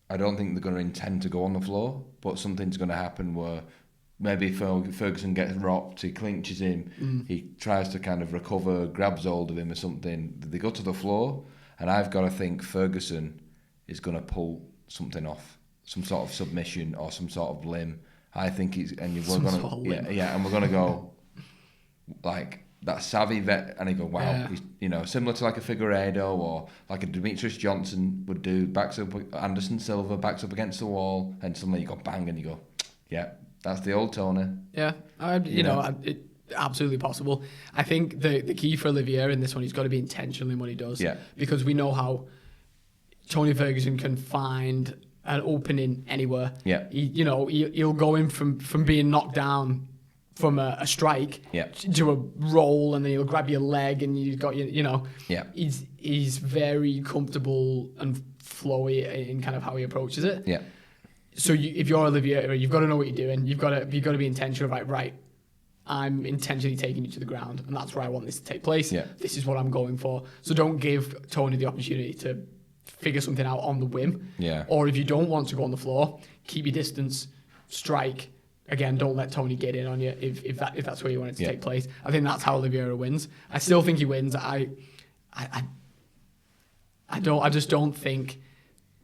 I don't think they're going to intend to go on the floor, but something's going to happen where maybe Ferguson gets rocked, he clinches him, he tries to kind of recover, grabs hold of him or something, they go to the floor, and I've got to think Ferguson is going to pull something off, some sort of submission or some sort of limb. I think and we're going to go like that savvy vet, and he go, wow, he's, similar to like a Figueiredo or like a Demetrius Johnson would do, backs up, Anderson Silva backs up against the wall, and suddenly you go bang, and you go, yeah, that's the old Tony. Yeah, it's absolutely possible. I think the key for Oliveira in this one, he's got to be intentional in what he does. Yeah. Because we know how Tony Ferguson can find an opening anywhere. Yeah. He'll go in from being knocked down from a strike to a roll, and then he'll grab your leg, and you've got he's very comfortable and flowy in kind of how he approaches it. Yeah. So if you're Oliviera, you've got to know what you're doing. You've got to be intentional. Right. I'm intentionally taking you to the ground, and that's where I want this to take place. Yeah. This is what I'm going for. So don't give Tony the opportunity to figure something out on the whim. Yeah. Or if you don't want to go on the floor, keep your distance, strike. Again, don't let Tony get in on you if that's where you want it to take place. I think that's how Oliveira wins. I still think he wins. I just don't think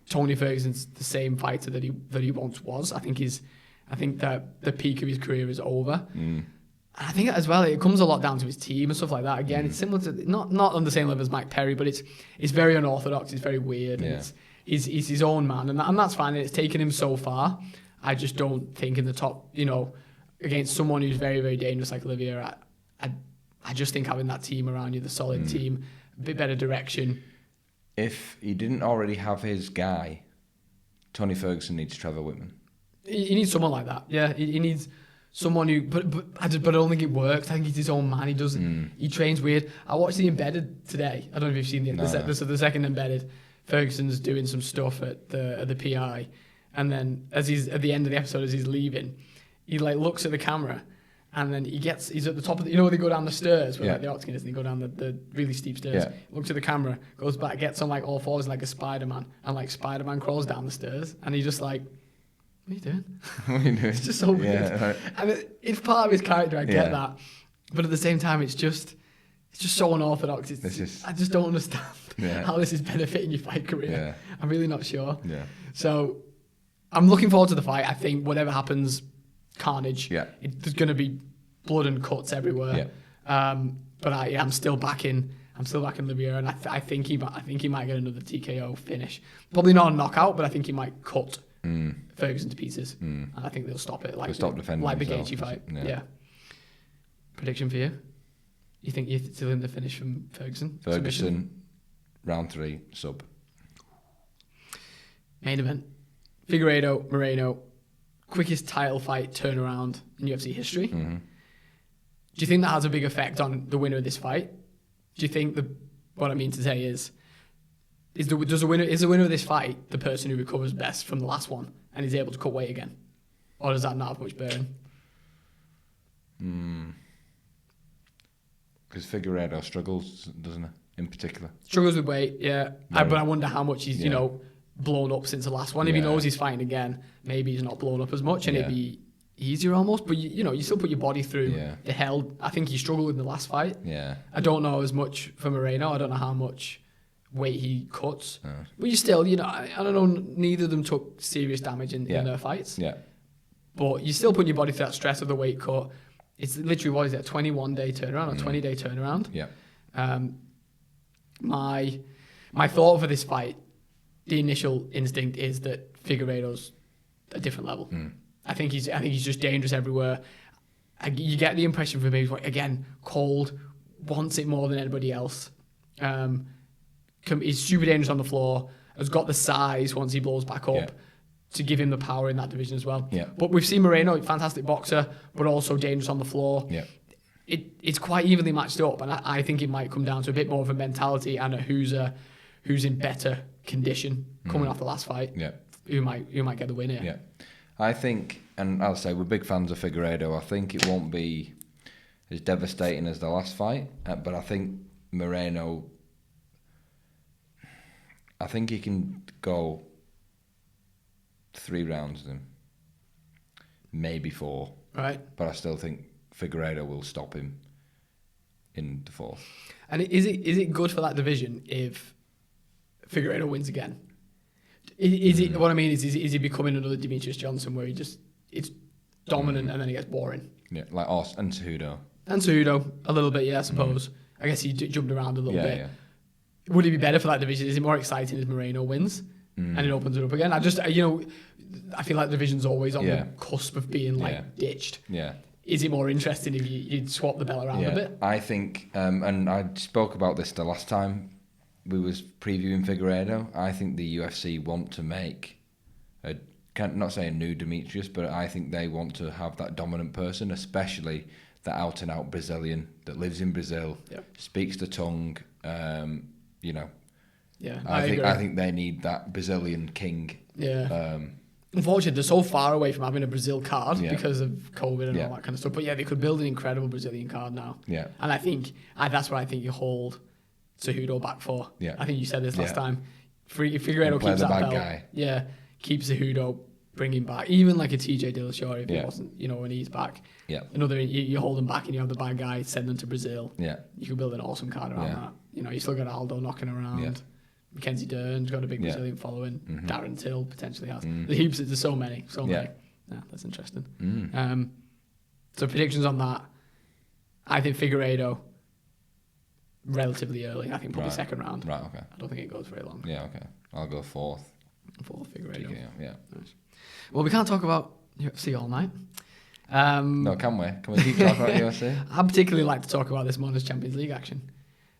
Tony Ferguson's the same fighter that he once was. I think that the peak of his career is over. And I think as well it comes a lot down to his team and stuff like that. Again, it's similar to not on the same level as Mike Perry, but it's very unorthodox. It's very weird. Yeah. And he's his own man, and that's fine. And it's taken him so far. I just don't think in the top, against someone who's very, very dangerous like Oliveira, I just think having that team around you, the solid team, a bit better direction. If he didn't already have his guy, Tony Ferguson needs Trevor Whitman. He needs someone like that. Yeah, he needs someone who, but I don't think it works. I think he's his own man. He doesn't. He trains weird. I watched the Embedded today. I don't know if you've seen the second Embedded. Ferguson's doing some stuff at the PI. And then as he's at the end of the episode, as he's leaving, he looks at the camera, And then he's at the top of where they go down the stairs, where the octagon is, and they go down the really steep stairs. Yeah. Looks at the camera, goes back, gets on like all fours like a Spider-Man, and like Spider-Man crawls down the stairs, and he's just like, what are you doing? What are you doing? It's just so weird. Right. And it's part of his character, I get that. But at the same time, it's just so unorthodox. I just don't understand how this is benefiting your fight career. Yeah. I'm really not sure. Yeah. So I'm looking forward to the fight. I think whatever happens, carnage. Yeah. There's going to be blood and cuts everywhere. Yeah. But I'm still backing Oliviera, and I think he might get another TKO finish. Probably not a knockout, but I think he might cut Ferguson to pieces, and I think they'll stop it like the Gaethje fight. Yeah. Prediction for you? You think you're still in the finish from Ferguson? Ferguson, round 3, sub. Main event. Figueiredo, Moreno, quickest title fight turnaround in UFC history. Mm-hmm. Do you think that has a big effect on the winner of this fight? Do you think what I mean to say is the winner of this fight the person who recovers best from the last one and is able to cut weight again? Or does that not have much bearing? Because Figueiredo struggles, doesn't it, in particular? Struggles with weight, yeah. But I wonder how much he's, blown up since the last one. If he knows he's fighting again, maybe he's not blown up as much, and it'd be easier almost. But you still put your body through the hell. I think he struggled in the last fight. Yeah. I don't know as much for Moreno. I don't know how much weight he cuts. But you still, I don't know. Neither of them took serious damage in their fights. Yeah. But you still put your body through that stress of the weight cut. It's literally, what is it, a 21-day turnaround or 20-day turnaround? Yeah. My thought for this fight, the initial instinct is that Figueiredo's a different level. I think he's just dangerous everywhere. You get the impression from him, again, cold, wants it more than anybody else. He's super dangerous on the floor, has got the size once he blows back up to give him the power in that division as well. Yeah. But we've seen Moreno, fantastic boxer, but also dangerous on the floor. Yeah. It's quite evenly matched up, and I think it might come down to a bit more of a mentality and who's in better condition coming off the last fight. Yeah. Who might get the win here. Yeah. I think, and I'll say we're big fans of Figueiredo. I think it won't be as devastating as the last fight, but I think Moreno, I think he can go 3 rounds with him, maybe 4. Right. But I still think Figueiredo will stop him in the 4th. And is it good for that division if Figueiredo wins again? Is it? What I mean is he becoming another Demetrius Johnson where it's dominant and then he gets boring? Yeah, like us and Cejudo. And Cejudo, a little bit, yeah, I suppose. I guess he jumped around a little bit. Yeah. Would it be better for that division? Is it more exciting if Moreno wins and it opens it up again? I feel like the division's always on the cusp of being ditched. Yeah. Is it more interesting if you'd swap the belt around a bit? I think, and I spoke about this the last time we was previewing Figueiredo. I think the UFC want to make not say a new Demetrius, but I think they want to have that dominant person, especially the out and out Brazilian that lives in Brazil, speaks the tongue. Yeah, I think they need that Brazilian king. Yeah. Unfortunately, they're so far away from having a Brazil card because of COVID and all that kind of stuff. But yeah, they could build an incredible Brazilian card now. Yeah. And I think that's what I think you hold Cejudo back for. Yeah. I think you said this last time. Figueiredo keeps that belt. Guy. Yeah. Keeps Cejudo, bring him back. Even like a TJ Dillashaw if he wasn't, when he's back. Yeah. You hold him back and you have the bad guy, send them to Brazil. Yeah. You can build an awesome card around that. You still got Aldo knocking around. Yeah. Mackenzie Dern's got a big Brazilian following. Mm-hmm. Darren Till potentially has. The heaps, there's so many. Yeah, that's interesting. So predictions on that. I think Figueiredo relatively early. I think probably second round. Right, okay. I don't think it goes very long. Yeah, okay. I'll go 4th. 4th Figueiredo. Yeah. Nice. Well, we can't talk about UFC all night. No, can we? Can we keep talking about UFC? I particularly like to talk about this morning's Champions League action.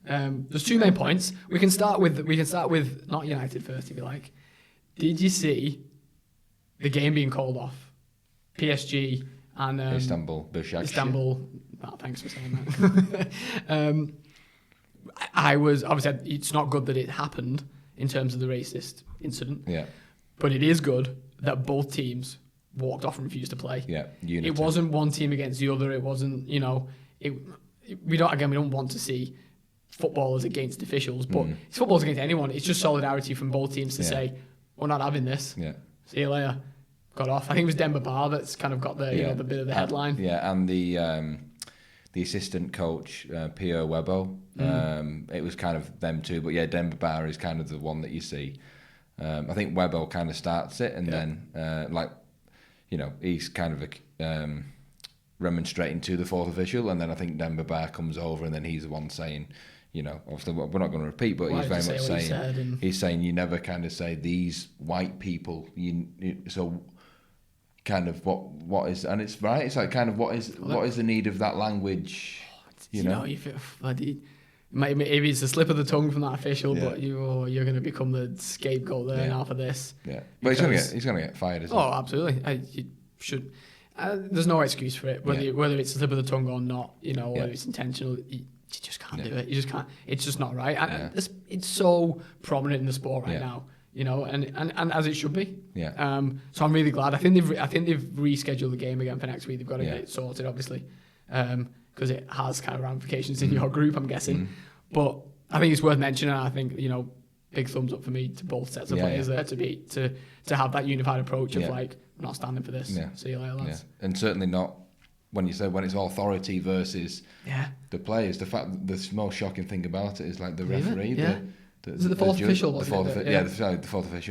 There's 2 main points. We can start with not United first, if you like. Did you see the game being called off? PSG and Istanbul. Istanbul. Oh, thanks for saying that. I was obviously it's not good that it happened in terms of the racist incident. Yeah. But it is good that both teams walked off and refused to play. Yeah, unity. It wasn't one team against the other. It wasn't, we don't want to see footballers against officials, but it's footballers against anyone. It's just solidarity from both teams to say, we're not having this. Yeah. See you later. Got off. I think it was Denver Bar that's kind of got the the bit of the headline. And the assistant coach, Pio Webo, it was kind of them too. But Denver Bar is kind of the one that you see. I think Webo kind of starts it, and then he's kind of remonstrating to the fourth official, and then I think Denver Bar comes over, and then he's the one saying, obviously we're not going to repeat, but he's very much saying he's saying you never kind of say these white people. So kind of what is, and it's right. It's like kind of what is the need of that language? Maybe it's a slip of the tongue from that official, but you're going to become the scapegoat there now for this. Yeah, but he's going to get fired, isn't he? Oh, absolutely. You should. There's no excuse for it, whether it's a slip of the tongue or not. Whether it's intentional, you just can't do it. You just can't. It's just not right. And it's so prominent in the sport right now. And as it should be. Yeah. So I'm really glad. I think they've rescheduled the game again for next week. They've got to get it sorted, obviously, because it has kind of ramifications in your group, I'm guessing. But I think it's worth mentioning. I think big thumbs up for me to both sets of players there to have that unified approach of like, we're not standing for this. Yeah. See you later, lads. Yeah. And certainly not when you say when it's authority versus the players. The fact the most shocking thing about it is like the referee. Is it the fourth official? The fourth official.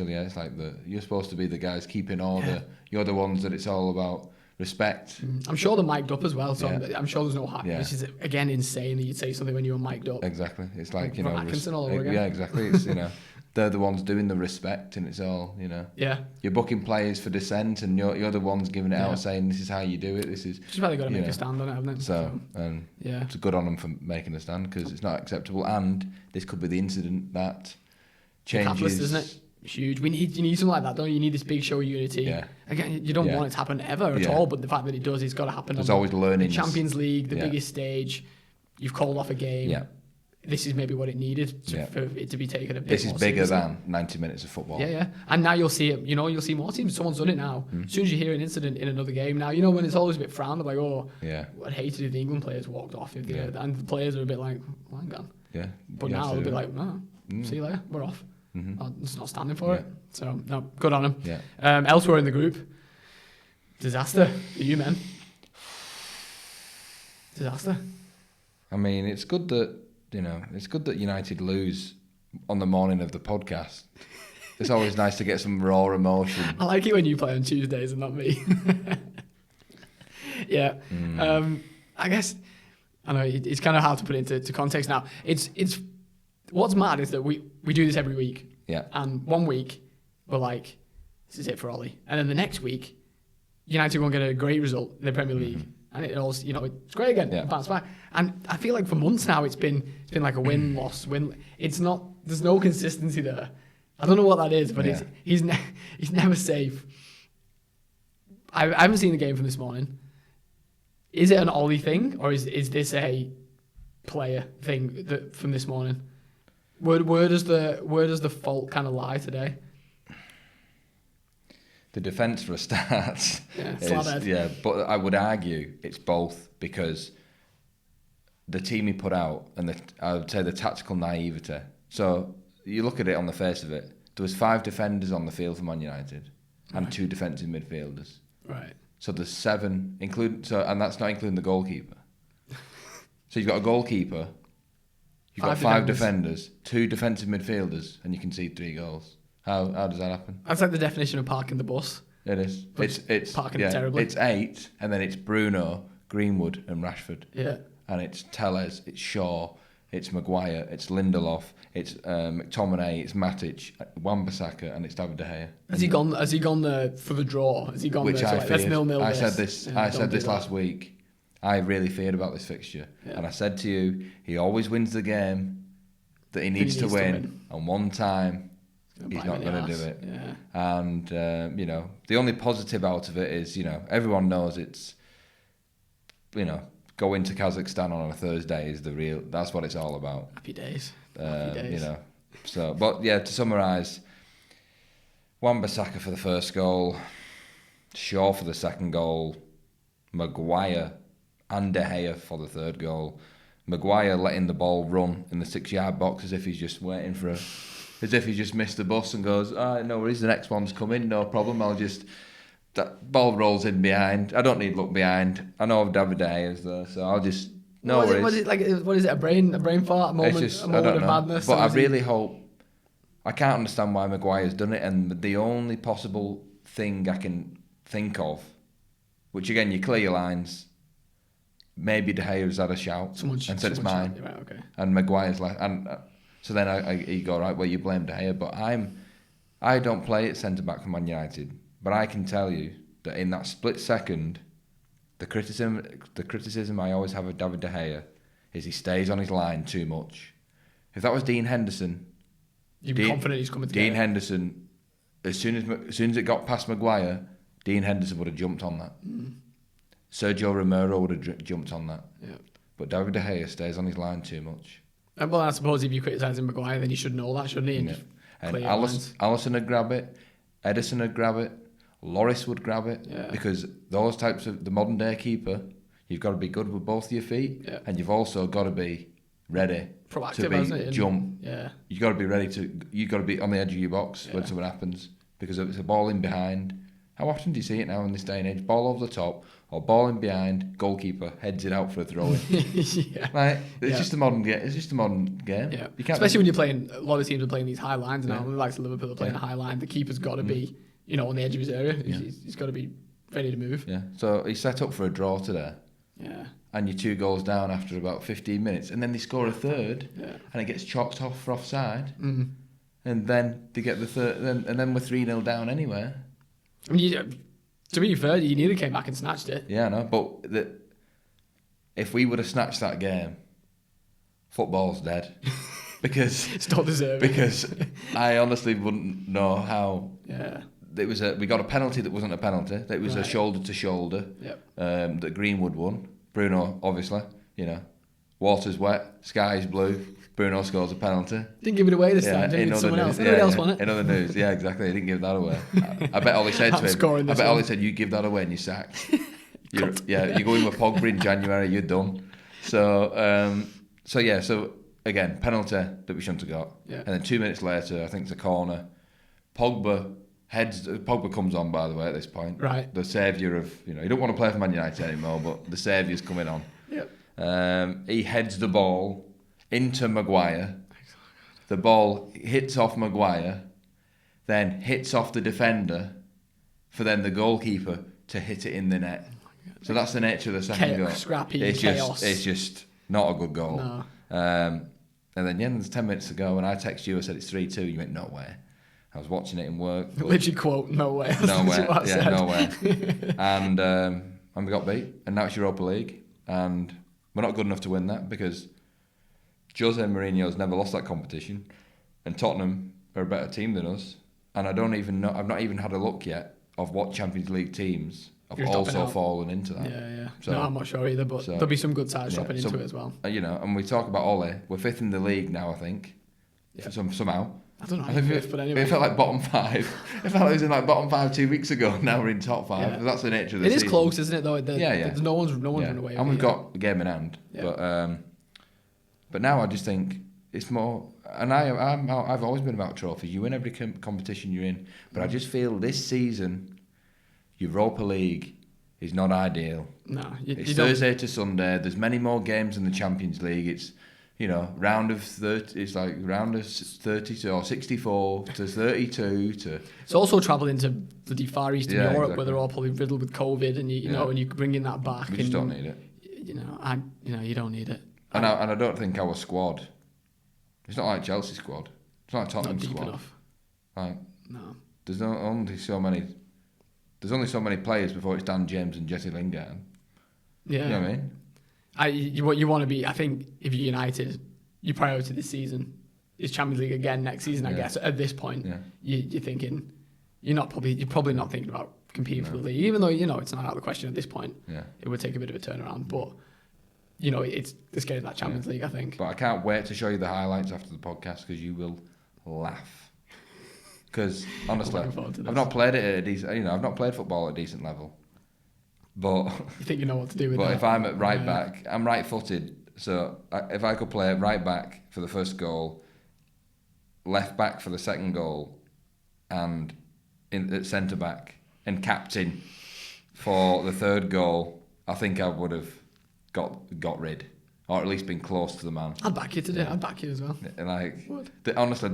Yeah, it's like you're supposed to be the guys keeping order. Yeah. You're the ones that it's all about respect. I'm sure they're mic'd up as well, so I'm sure there's no hack. Yeah. This is again insane that you'd say something when you were mic'd up. Exactly. It's like Atkinson all over again. Yeah, exactly. It's they're the ones doing the respect, and it's all Yeah. You're booking players for dissent, and you're the ones giving it out, saying this is how you do it. This is just why they got to make a stand on it, haven't they? So it's good on them for making a stand because it's not acceptable, and this could be the incident that changes. Catalyst, isn't it? Huge. You need something like that, don't you? You need this big show of unity. Yeah. Again, you don't want it to happen ever at all, but the fact that it does, it's got to happen. There's always learning. The Champions League, the biggest stage. You've called off a game. Yeah. This is maybe what it needed for it to be taken a bit more This is bigger than 90 minutes of football. Yeah. And now you'll see it. You'll see more teams. Someone's done it now. As soon as you hear an incident in another game, now when it's always a bit frowned, like, I'd hate it if the England players walked off. And the players are a bit like, well, hang on. Yeah. But now they'll be like, no, see you later. We're off. It's not standing for it. So, no, good on them. Yeah. Elsewhere in the group, disaster for you, men. Disaster. I mean, it's good that United lose on the morning of the podcast. It's always nice to get some raw emotion. I like it when you play on Tuesdays and not me. Yeah. I guess, I know it's kind of hard to put into context now. It's what's mad is that we do this every week. Yeah. And one week, we're like, this is it for Ollie. And then the next week, United won't get a great result in the Premier League. And it also, it's great again. Yeah. Bounce back. And I feel like for months now, it's been like a win, loss, win. It's not. There's no consistency there. I don't know what that is, but he's never safe. I haven't seen the game from this morning. Is it an Ollie thing, or is this a player thing from this morning? Where does the fault kind of lie today? The defence for a start. But I would argue it's both because the team he put out and I would say the tactical naivety. So you look at it on the face of it, there was 5 defenders on the field for Man United and 2 defensive midfielders. Right. So there's 7, and that's not including the goalkeeper. So you've got a goalkeeper, you've got 5 defenders, 2 defensive midfielders, and you can see 3 goals. How does that happen? That's like the definition of parking the bus. It is. It's parking terribly. It's 8, and then it's Bruno, Greenwood, and Rashford. Yeah. And it's Telles, it's Shaw, it's Maguire, it's Lindelof, it's McTominay, it's Matic, Wan-Bissaka, and it's David De Gea. Has he gone there for the draw? Has he gone Which there? I feared. Let's 0-0 I said this. I said this last week. I really feared about this fixture, and I said to you, he always wins the game that he needs to win, and one time. He's not going to do it. Yeah. And, the only positive out of it is, everyone knows it's, going to Kazakhstan on a Thursday is that's what it's all about. Happy days. So, but yeah, to summarise, Wan-Bissaka for the first goal, Shaw for the second goal, Maguire and De Gea for the third goal. Maguire letting the ball run in the 6-yard box as if he's just waiting for as if he's just missed the bus and goes, no worries, the next one's coming, no problem, that ball rolls in behind. I don't need to look behind. I know David De Gea's there, so I'll just, no worries. What is it, a brain fart, a moment of madness? But I really hope, I can't understand why Maguire's done it, and the only possible thing I can think of, which again, you clear your lines, maybe De Gea's had a shout and said it's mine, right, okay. And Maguire's like, and so then you go, right, well, you blame De Gea, but I don't play at centre back for Man United, but I can tell you that in that split second, the criticism I always have of David De Gea is he stays on his line too much. If that was Dean Henderson, you'd be confident he's coming to Dean Henderson, as soon as it got past Maguire, Dean Henderson would have jumped on that. Sergio Romero would have jumped on that. Yeah. But David De Gea stays on his line too much. Well, I suppose if you're criticising Maguire, then you should know that, shouldn't he? And Alisson would grab it, Edison would grab it, Lloris would grab it, because those types of, the modern day keeper, you've got to be good with both of your feet, and you've also got to be ready proactive, to jump. Yeah. You've got to be ready you've got to be on the edge of your box when something happens, because if it's a ball in behind, how often do you see it now in this day and age? Ball over the top, or ball in behind, goalkeeper heads it out for a throw-in. It's just a modern game. It's just a modern game. Yeah. Especially when you're playing, a lot of teams are playing these high lines now. The likes of Liverpool are playing a high line. The keeper's got to be, on the edge of his area. He's got to be ready to move. Yeah. So he's set up for a draw today. Yeah. And you're 2 goals down after about 15 minutes, and then they score a third, and it gets chalked off for offside, and then they get the third, and then we're 3-0 down anyway. I mean, to be fair, you nearly came back and snatched it. Yeah, I know, but if we would have snatched that game, football's dead. Because it's not deserving. Because I honestly wouldn't know how. Yeah. We got a penalty that wasn't a penalty. That was a shoulder to shoulder. Yep. That Greenwood won. Bruno, obviously, water's wet, sky's blue. Bruno scores a penalty. Didn't give it away this time. Didn't someone else. Anybody else won it? In other news, yeah, exactly. He didn't give that away. I bet Ollie said to him. I bet Ollie said, "You give that away and you're sacked." You go in with Pogba in January, you're done. So again, penalty that we shouldn't have got. Yeah. And then 2 minutes later, I think it's a corner. Pogba comes on, by the way, at this point. Right. The saviour of, you don't want to play for Man United anymore, but the saviour's coming on. Yep. He heads the ball into Maguire. The ball hits off Maguire, then hits off the defender, for then the goalkeeper to hit it in the net. So that's the nature of the second goal. Scrappy chaos. It's just not a good goal. No. And then there's 10 minutes to go, and I text you, I said it's 3-2. You went, no way. I was watching it in work. Literally quote, no way. No way. Yeah, no way. And we got beat, and now it's Europa League, and we're not good enough to win that because Jose Mourinho's never lost that competition, and Tottenham are a better team than us. And I don't even know. I've not even had a look yet of what Champions League teams have also fallen into that. Yeah. So, no, I'm not sure either, but there'll be some good sides dropping into it as well. And we talk about Ole. We're 5th in the league now, I think. Yeah. Somehow. I don't know. But anyway, it felt like bottom 5. It felt like it was in bottom 5 2 weeks ago. Now we're in top 5. Yeah. That's the nature of the season. It is close, isn't it? Though. There's no one's run away. And we've got a game in hand. Yeah. But now I just think it's more. And I've always been about trophies. You win every competition you're in. But I just feel this season, Europa League is not ideal. No, it's Thursday to Sunday. There's many more games in the Champions League. It's round of 30. It's like round of 30 or 64 to 32 to. It's also travelling to the Far Eastern Europe, exactly. where they're all probably riddled with COVID, and and you bringing that back. We just don't need it. You don't need it. And I don't think our squad. It's not like Chelsea's squad. It's not like Tottenham's squad. Not deep enough. Like, no. There's only so many. There's only so many players before it's Dan James and Jesse Lingard. Yeah. You know what I mean? You want to be. I think if you're United, your priority this season is Champions League again next season. I guess at this point, you're thinking you're probably not thinking about competing for the league, even though it's not out of the question at this point. Yeah. It would take a bit of a turnaround, but it's getting that Champions League, I think. But I can't wait to show you the highlights after the podcast because you will laugh. Because honestly, I've not played it at a decent. I've not played football at a decent level. But you think you know what to do with but that? If I'm at right back, I'm right-footed. So if I could play at right back for the first goal, left back for the second goal, and at centre back and captain for the third goal, I think I would have got rid, or at least been close to the man. I'd back you today. I'd back you as well. And honestly,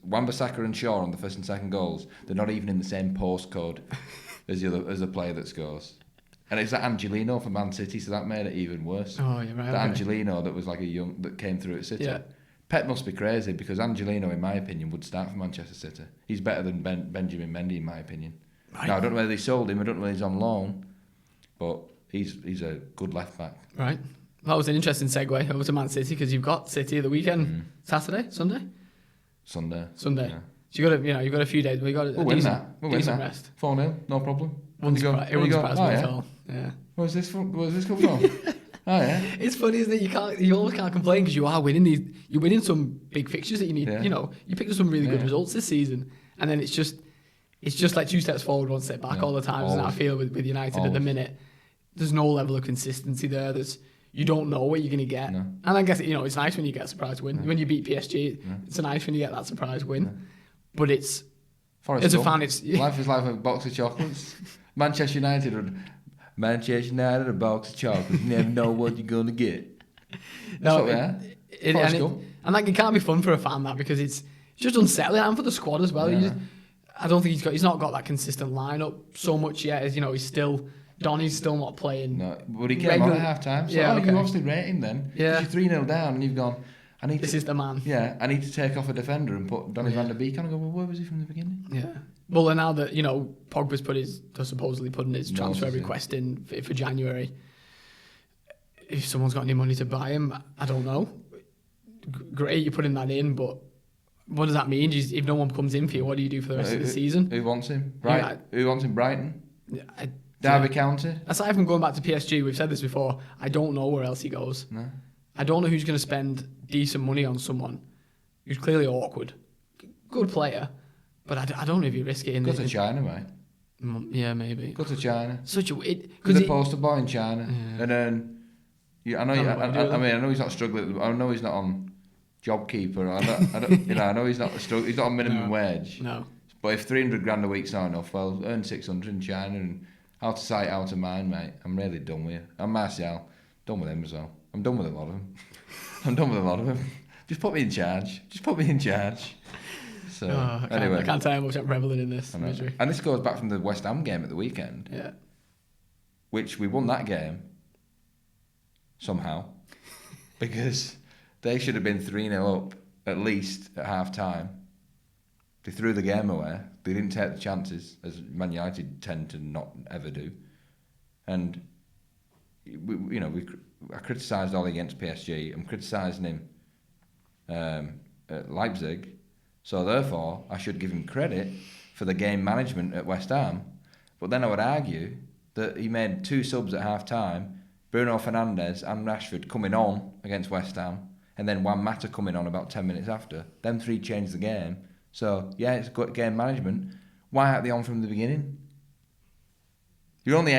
Wan-Bissaka and Shaw on the first and second goals, they're not even in the same postcode as the player that scores. And it's that Angelino for Man City, so that made it even worse. Oh, you're right. That Angelino that was like that came through at City. Yeah. Pep must be crazy because Angelino, in my opinion, would start for Manchester City. He's better than Benjamin Mendy, in my opinion. Right. Now, I don't know whether they sold him, I don't know whether he's on loan, but he's a good left back. Right. That was an interesting segue over to Man City because you've got City at the weekend. Saturday? Sunday. Yeah. So you've got a few days. We'll win that. We'll win that. Rest. 4-0, no problem. It wouldn't surprise me at all. Yeah. Where's this come from? Oh yeah. It's funny, isn't it? You almost can't complain because you are winning these. You're winning some big fixtures that you need. Yeah. You picked up some really good results this season, and then it's just like 2 steps forward, 1 step back all the time. Doesn't I feel with United at the minute? There's no level of consistency there. You don't know what you're going to get. No. And I guess it's nice when you get a surprise win. When you beat PSG, it's nice when you get that surprise win. But it's as a fan, it's life is like a box of chocolates. Manchester United, a box of chocolates. You never know what you're going to get. And it can't be fun for a fan because it's just unsettling, and for the squad as well. Yeah. I don't think he's not got that consistent lineup so much yet. As he's still. Donny's still not playing. No, but he came on at half time. So you obviously rate him then. Yeah. You're 3-0 down and you've gone, this is the man. Yeah, I need to take off a defender and put Donny van der Beek on and go, well, where was he from the beginning? Yeah. Well, and now that, Pogba's supposedly putting his transfer request in for January, if someone's got any money to buy him, I don't know. Great, you're putting that in, but what does that mean? If no one comes in for you, what do you do for the rest of the season? Who wants him? Who wants him? Brighton? Derby County? Aside from going back to PSG, we've said this before, I don't know where else he goes. No. I don't know who's going to spend decent money on someone who's clearly awkward. Good player, but I don't know if you risk it in Go to China, mate. Yeah, maybe. Go to China. Such a... Because the poster boy in China. Yeah. And then... I know he's not struggling. I know he's not on JobKeeper. I know he's not struggling. He's not on minimum wage. No. But if 300 grand a week's not enough, well, earn 600 in China and out of sight, out of mind, mate. I'm really done with you. I'm Martial. Done with him as well. I'm done with a lot of them. Just put me in charge. So, anyway. I can't tell how much I'm reveling in this misery. And this goes back from the West Ham game at the weekend. Yeah. Which we won that game. Somehow. Because they should have been 3-0 up, at least, at half-time. They threw the game away. They didn't take the chances, as Man United tend to not ever do. And I criticised Ollie against PSG. I'm criticising him at Leipzig. So therefore, I should give him credit for the game management at West Ham. But then I would argue that he made 2 subs at half-time, Bruno Fernandes and Rashford coming on against West Ham, and then Juan Mata coming on about 10 minutes after. Them 3 changed the game. So, yeah, it's good game management. Why aren't they on from the beginning? You're only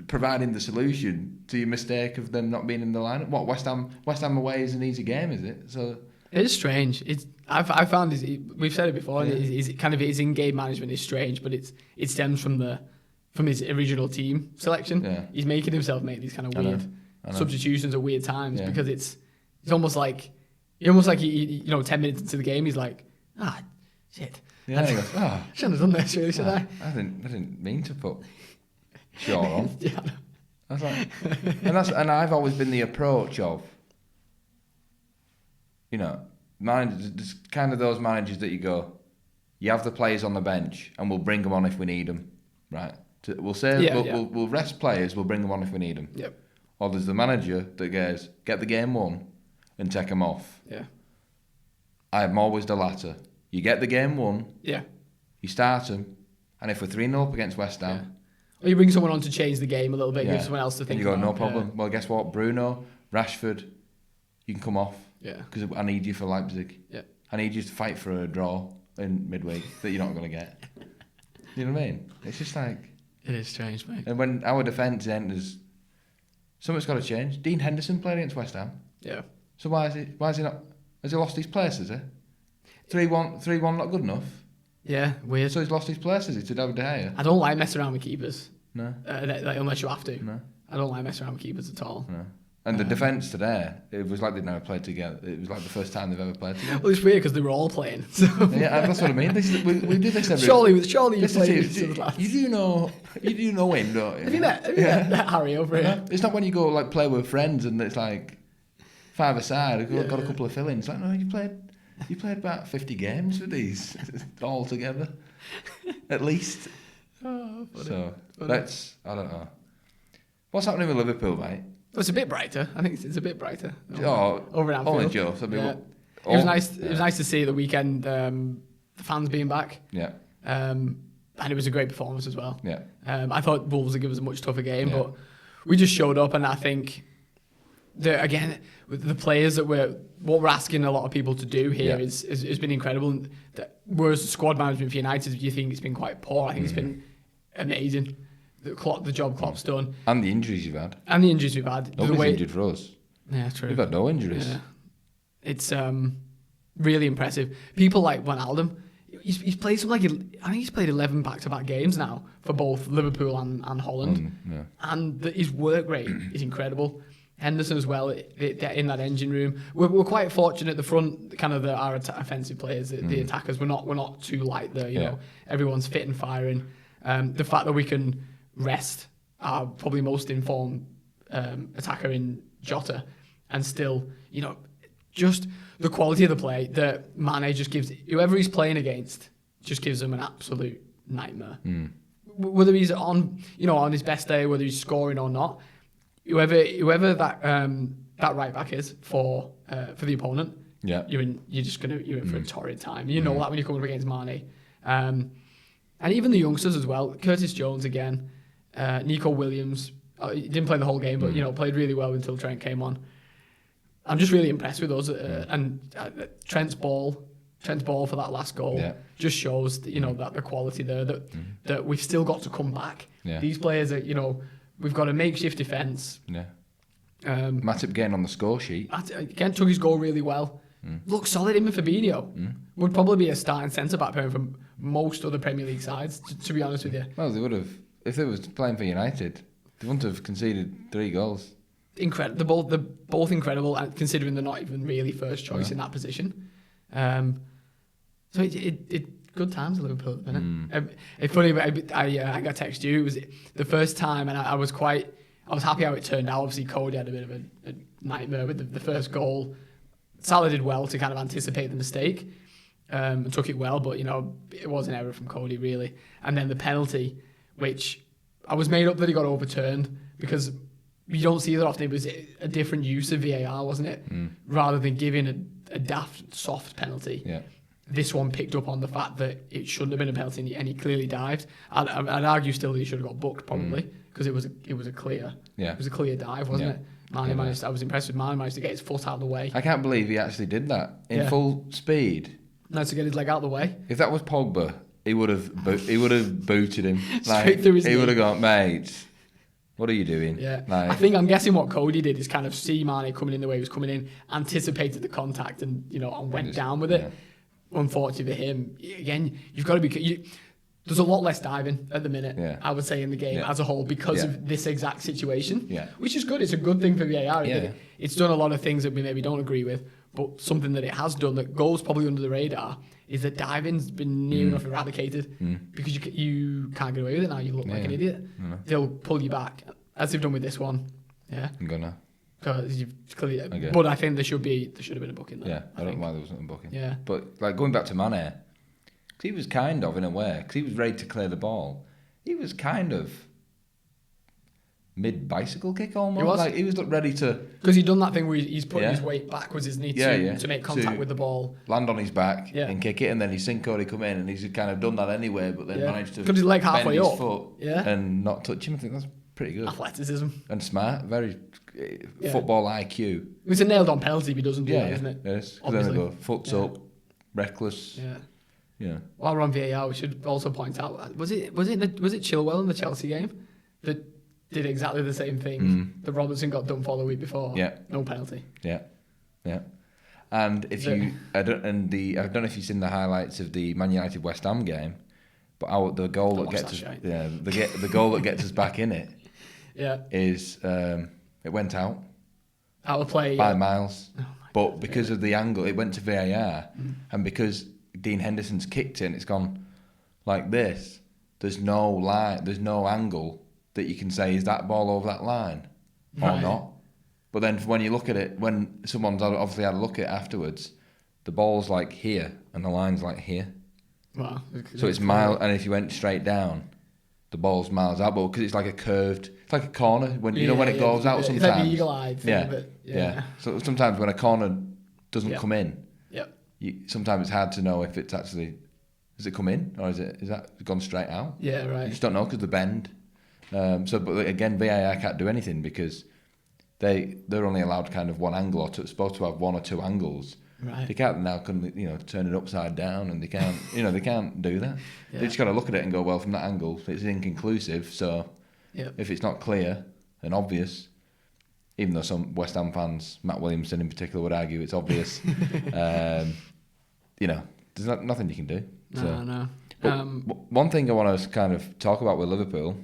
providing the solution to your mistake of them not being in the lineup. What, West Ham away is an easy game, is it? So it is strange. I found we've said it before. His in-game management is strange, but it stems from his original team selection. Yeah. He's making himself make these kind of weird substitutions at weird times because it's almost like. He 10 minutes into the game, he's like, shit. Yeah, he goes, shouldn't have done this, really, should I? I didn't mean to put Shaw on. Yeah. I was like, and I've always been the approach of, managers, kind of those managers that you go, you have the players on the bench and we'll bring them on if we need them, right? We'll rest players, we'll bring them on if we need them. Yep. Or there's the manager that goes, get the game won and take them off. Yeah. I'm always the latter. You get the game won. Yeah. You start them, and if we're 3-0 up against West Ham, or you bring someone on to change the game a little bit, give someone else to think. And you go, about. No problem. Yeah. Well, guess what, Bruno, Rashford, you can come off. Yeah. Because I need you for Leipzig. Yeah. I need you to fight for a draw in midweek that you're not going to get. You know what I mean? It's just like... It is strange, mate. And when our defence enters, something's got to change. Dean Henderson played against West Ham. Yeah. So why is he not... Has he lost his place, has he? 3-1 not good enough? Yeah, weird. So he's lost his place, has he, to David De Gea? I don't like messing around with keepers. No. Unless you have to. No. I don't like messing around with keepers at all. No. And the defence today, it was like they'd never played together. It was like the first time they've ever played together. Well, it's weird because they were all playing. So. Yeah, that's what I mean. We do this every... Surely you played with you do know him, don't you? Have you met Harry over here? It's not when you go like play with friends and it's like five-a-side, got a couple of fill-ins. Like, no, you played about 50 games with these all together, at least. Oh, funny. So I don't know. What's happening with Liverpool, mate? Well, it's a bit brighter. I think it's a bit brighter. Over at Anfield. Only just. I mean, yeah. It was nice. It was nice to see the weekend. The fans being back. Yeah. And it was a great performance as well. Yeah. I thought Wolves would give us a much tougher game, but we just showed up, and I think again with the players that what we're asking a lot of people to do here has been incredible. And whereas squad management for United, you think it's been quite poor. I think it's been amazing. The job Klopp's done. And the injuries you've had. We've had. Nobody's injured for us. Yeah, true. We've had no injuries. Yeah. It's really impressive. People like Wijnaldum, he's played I think he's played 11 back-to-back games now for both Liverpool and Holland. And his work rate is incredible. Henderson as well, in that engine room. We're quite fortunate at the front, kind of our offensive players, the attackers. We're not too light there, you know. Everyone's fit and firing. The fact that we can rest our probably most informed attacker in Jota, and still, you know, just the quality of the play that Mane just gives whoever he's playing against, just gives them an absolute nightmare. Whether he's on his best day, whether he's scoring or not, whoever that right back is for the opponent, you're in for a torrid time. You know that when you're coming up against Mane, and even the youngsters as well. Curtis Jones again. Nico Williams, he didn't play the whole game, but played really well until Trent came on. I'm just really impressed with us, and Trent's ball for that last goal just shows that, that the quality there that we've still got to come back. These players are we've got a makeshift defence. Matip getting on the score sheet. Again, took his goal really well. Looks solid. Him and Fabinho would probably be a starting centre back pairing for most other Premier League sides. To be honest with you, well, they would have. If they was playing for United, they wouldn't have conceded 3 goals. Incredible. They're both incredible, and considering they're not even really first choice in that position. So it good times at Liverpool at the minute. It's funny, but I got text you. It was the first time, and I was happy how it turned out. Obviously, Cody had a bit of a nightmare with the first goal. Salah did well to kind of anticipate the mistake and took it well, but it was an error from Cody really. And then the penalty, which I was made up that he got overturned because you don't see that often. It was a different use of VAR, wasn't it? Rather than giving a daft, soft penalty. Yeah. This one picked up on the fact that it shouldn't have been a penalty, and he clearly dived. I'd argue still that he should have got booked probably because it was a clear dive, wasn't it? I was impressed with Mane. Managed to get his foot out of the way. I can't believe he actually did that in full speed. Nice to get his leg out of the way. If that was Pogba, he would have booted him straight through his knee. He would have gone, mate. What are you doing? Yeah, I'm guessing what Cody did is kind of see Mane coming in the way he was coming in, anticipated the contact, and went down with it. Yeah. Unfortunately for him, again, you've got to be. There's a lot less diving at the minute, I would say, in the game as a whole because of this exact situation, which is good. It's a good thing for VAR. Yeah. It's done a lot of things that we maybe don't agree with, but something that it has done that goes probably under the radar is that diving's been near enough eradicated because you can't get away with it now. You look like an idiot. They'll pull you back, as they've done with this one. Yeah, I'm gonna. Because you've clearly, but I think there should have been a booking there. Yeah, I don't know why there wasn't a booking. Yeah, but like going back to Mane, because he was kind of in a way, because he was ready to clear the ball. He was kind of mid-bicycle kick almost. He was ready to... Because he'd done that thing where he's putting his weight backwards, his knee to make contact with the ball. Land on his back and kick it, and then his Cinco come in, and he's kind of done that anyway, but then managed to his leg halfway bend up. His foot and not touch him. I think that's pretty good. Athleticism. And smart, very football IQ. It's a nailed-on penalty if he doesn't do that, isn't it? Yes, because then they go, foot's up, reckless. Yeah. Yeah. While we're on VAR, we should also point out, was it Chilwell in the Chelsea game that did exactly the same thing that Robertson got done for the week before? Yeah. No penalty. Yeah. Yeah. And I don't know if you've seen the highlights of the Man United West Ham game, but the goal that gets us, the goal that gets us back in it, is it went out of play by miles, but because of the angle, it went to VAR, and because Dean Henderson's kicked it and it's gone like this, there's no line, there's no angle that you can say is that ball over that line or not. But then when you look at it, when someone's obviously had a look at it afterwards, the ball's like here and the line's like here. Wow. So it's miles, and if you went straight down, the ball's miles out. But because it's like a curved, it's like a corner when when it goes out sometimes. It's like the eagle-eyed thing. Yeah. So sometimes when a corner doesn't come in, sometimes it's hard to know if it's actually has it come in or is that gone straight out. Yeah, right. You just don't know because the bend. But again, VAR can't do anything because they're only allowed kind of one angle or supposed to have one or two angles. Right. They can't now turn it upside down, and they can't they can't do that. Yeah. They just got to look at it and go, well, from that angle it's inconclusive. So if it's not clear and obvious, even though some West Ham fans, Matt Williamson in particular, would argue it's obvious, there's nothing you can do. No. One thing I want to kind of talk about with Liverpool,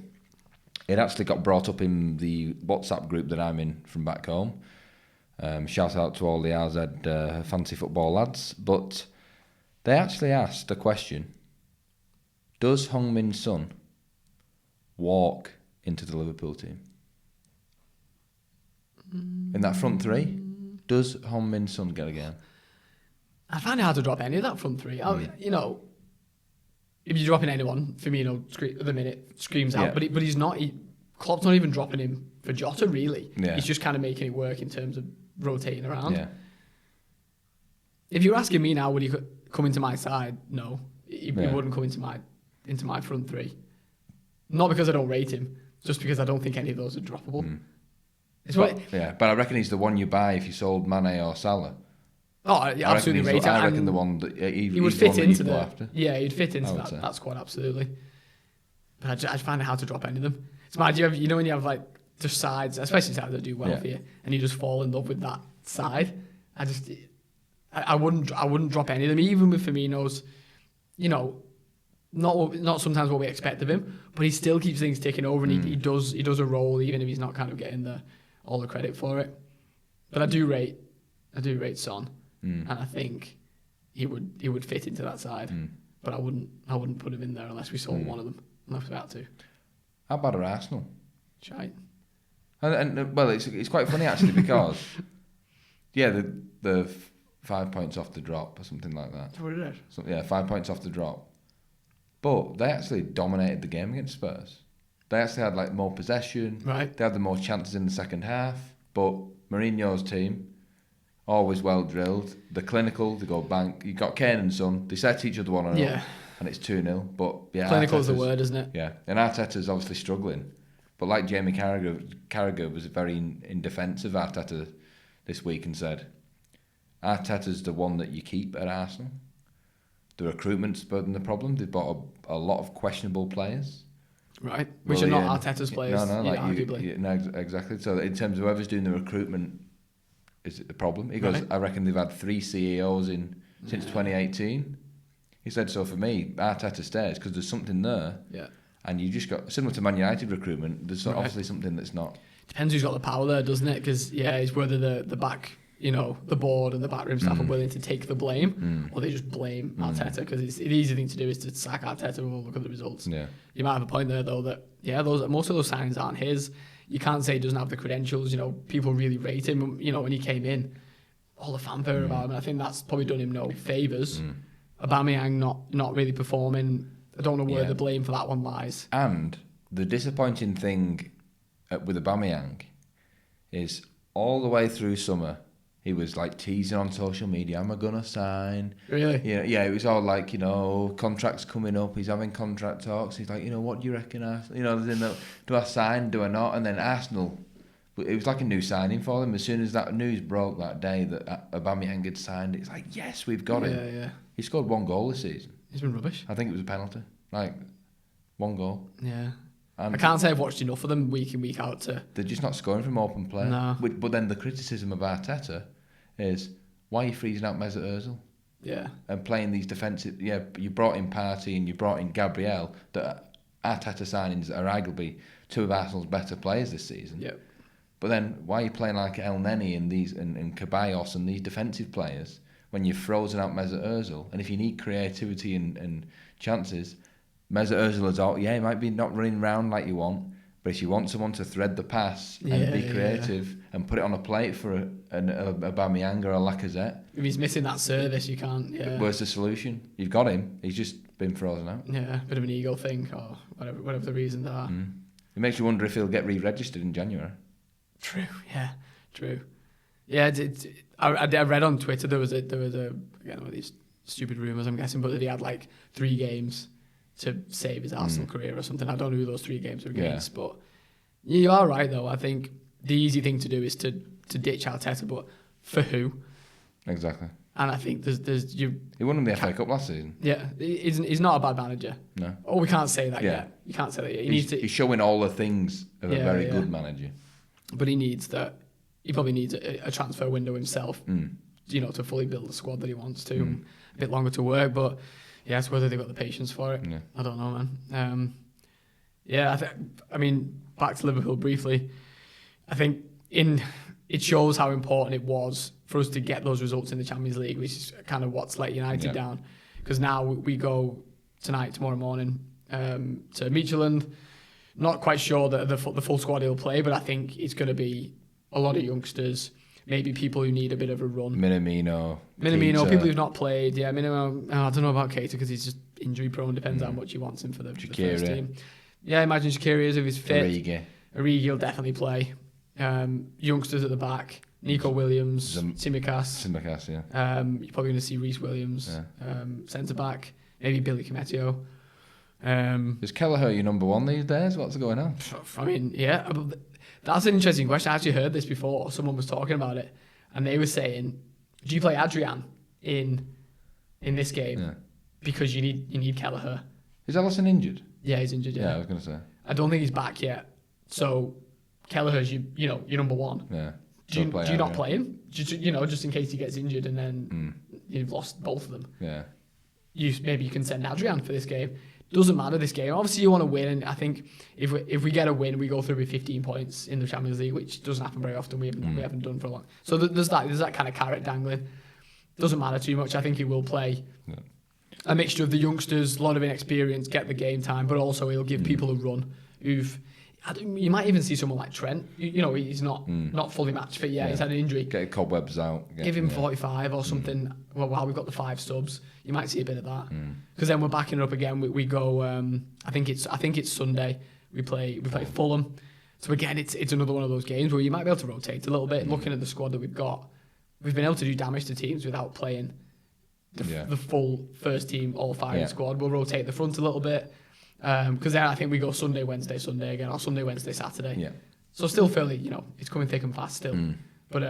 it actually got brought up in the WhatsApp group that I'm in from back home. Shout out to all the RZ fancy football lads. But they actually asked a question. Does Heung-min Son walk into the Liverpool team? In that front three? Does Heung-min Son get a game? I find it hard to drop any of that front three. If you're dropping anyone, Firmino at the minute screams out, but he's not. Klopp's not even dropping him for Jota, really. Yeah. He's just kind of making it work in terms of rotating around. Yeah. If you're asking me now, would he come into my side? No, he wouldn't come into my front three. Not because I don't rate him, just because I don't think any of those are droppable. But I reckon he's the one you buy if you sold Mane or Salah. Oh, absolutely rate him. I reckon the one that he would fit into after. Yeah, he'd fit into that squad absolutely. But I find it hard to drop any of them. It's mad. When you have like just sides, especially sides that do well for you, and you just fall in love with that side. I wouldn't drop any of them, even with Firmino's. Not sometimes what we expect of him, but he still keeps things ticking over, and he does a role even if he's not kind of getting all the credit for it. But I do rate Son. And I think he would fit into that side, but I wouldn't put him in there unless we sold one of them, unless we had to. How bad are Arsenal? Shite. And well, it's quite funny actually because the 5 points off the drop or something like that. That's what it is. So, 5 points off the drop, but they actually dominated the game against Spurs. They actually had like more possession. Right. They had the most chances in the second half, but Mourinho's team. Always well drilled. They're clinical. They go bank. You got Kane and Son. They set each other 1-0, and it's 2-0. But clinical is the word, isn't it? Yeah, and Arteta's obviously struggling. But like Jamie Carragher was very in defence of Arteta this week and said, Arteta's the one that you keep at Arsenal. The recruitment's been the problem. They've bought a lot of questionable players. Right, which are not Arteta's players. No, exactly. So in terms of whoever's doing the recruitment. Is it the problem? He goes, I reckon they've had 3 CEOs since 2018. He said, so for me, Arteta stays because there's something there. Yeah. And you just got, similar to Man United recruitment, there's obviously something that's not. Depends who's got the power there, doesn't it? Because, it's whether the back, the board and the backroom staff are willing to take the blame or they just blame Arteta because the easy thing to do is to sack Arteta and we'll look at the results. Yeah. You might have a point there, though, that, most of those signings aren't his. You can't say he doesn't have the credentials. People really rate him. When he came in, all the fanfare about him. And I think that's probably done him no favours. Aubameyang not really performing. I don't know where the blame for that one lies. And the disappointing thing with Aubameyang is all the way through summer, he was like teasing on social media, am I going to sign? Really? Yeah, it was all like, contracts coming up, he's having contract talks. He's like, what do you reckon, Arsenal? Do I sign, do I not? And then Arsenal But it was like a new signing for them. As soon as that news broke that day that Aubameyang had signed, it's like, yes, we've got him. Yeah. He scored 1 goal this season. He's been rubbish. I think it was a penalty. Like, 1 goal. Yeah. And I can't say I've watched enough of them week in, week out to... They're just not scoring from open play. No. But then the criticism of Arteta is, why are you freezing out Mesut Ozil? Yeah. And playing these defensive... Yeah, you brought in Partey and you brought in Gabriel, that Arteta signings are arguably 2 of Arsenal's better players this season. Yep. But then, why are you playing like El Neni and Ceballos and these defensive players when you've frozen out Mesut Ozil? And if you need creativity and chances, Mesut Ozil is out. Yeah, he might be not running round like you want, but if you want someone to thread the pass and be creative and put it on a plate for a Aubameyang or a Lacazette. If he's missing that service, you can't... Yeah. Where's the solution? You've got him. He's just been frozen out. Yeah, bit of an ego thing or whatever the reasons are. It makes you wonder if he'll get re-registered in January. True. Yeah, I read on Twitter there was a again, one of these stupid rumours I'm guessing, but that he had like 3 games to save his Arsenal career or something. I don't know who those 3 games were against, but you are right though. I think the easy thing to do is to ditch Arteta, but for who? Exactly. And I think there's you. He won the FA Cup last season. Yeah, he's not a bad manager. No. Oh, we can't say that yet. You can't say that yet. He's showing all the things of a very good manager. But he needs that. He probably needs a transfer window himself, to fully build the squad that he wants to. A bit longer to work, but yeah, it's whether they've got the patience for it. Yeah. I don't know, man. I mean, back to Liverpool briefly. I think it shows how important it was for us to get those results in the Champions League, which is kind of what's let United down. Because now we go tomorrow morning, to Midtjylland. Not quite sure that the full squad he'll play, but I think it's going to be a lot of youngsters, maybe people who need a bit of a run. Minamino, people who've not played. Yeah, Minamino. I don't know about Keita because he's just injury prone. Depends how much he wants him for the first team. Yeah, I imagine Shaqiri is if he's fit. Origi will definitely play. Youngsters at the back. Nico Williams, Tsimikas. Yeah. You're probably going to see Reece Williams, centre back. Maybe Billy Koumetio. Is Kelleher your number 1 these days? What's going on? I mean, yeah, that's an interesting question. I actually heard this before. Someone was talking about it, and they were saying, "Do you play Adrian in this game? Yeah. Because you need Kelleher." Is Alisson injured? Yeah, he's injured. Yeah, I was going to say. I don't think he's back yet. So Kelleher's your number 1. Yeah. Do you not play him? Just in case he gets injured and then you've lost both of them. Yeah. Maybe you can send Adrian for this game. Doesn't matter this game. Obviously, you want to win, and I think if we get a win, we go through with 15 points in the Champions League, which doesn't happen very often. We haven't done for a long. So there's that kind of carrot dangling. Doesn't matter too much. I think he will play a mixture of the youngsters, a lot of inexperience, get the game time, but also he'll give people a run. You might even see someone like Trent. He's not fully match fit yet. He's had an injury. Get cobwebs out. Give him 45 or something. Well, while we've got the 5 subs, you might see a bit of that. Because then we're backing it up again. We go. I think it's Sunday. We play Fulham. So again, it's another one of those games where you might be able to rotate a little bit. Looking at the squad that we've got, we've been able to do damage to teams without playing the full first team all firing squad. We'll rotate the front a little bit. Because then I think we go Sunday, Wednesday again, or Sunday, Wednesday, Saturday. Yeah. So still fairly, it's coming thick and fast still. But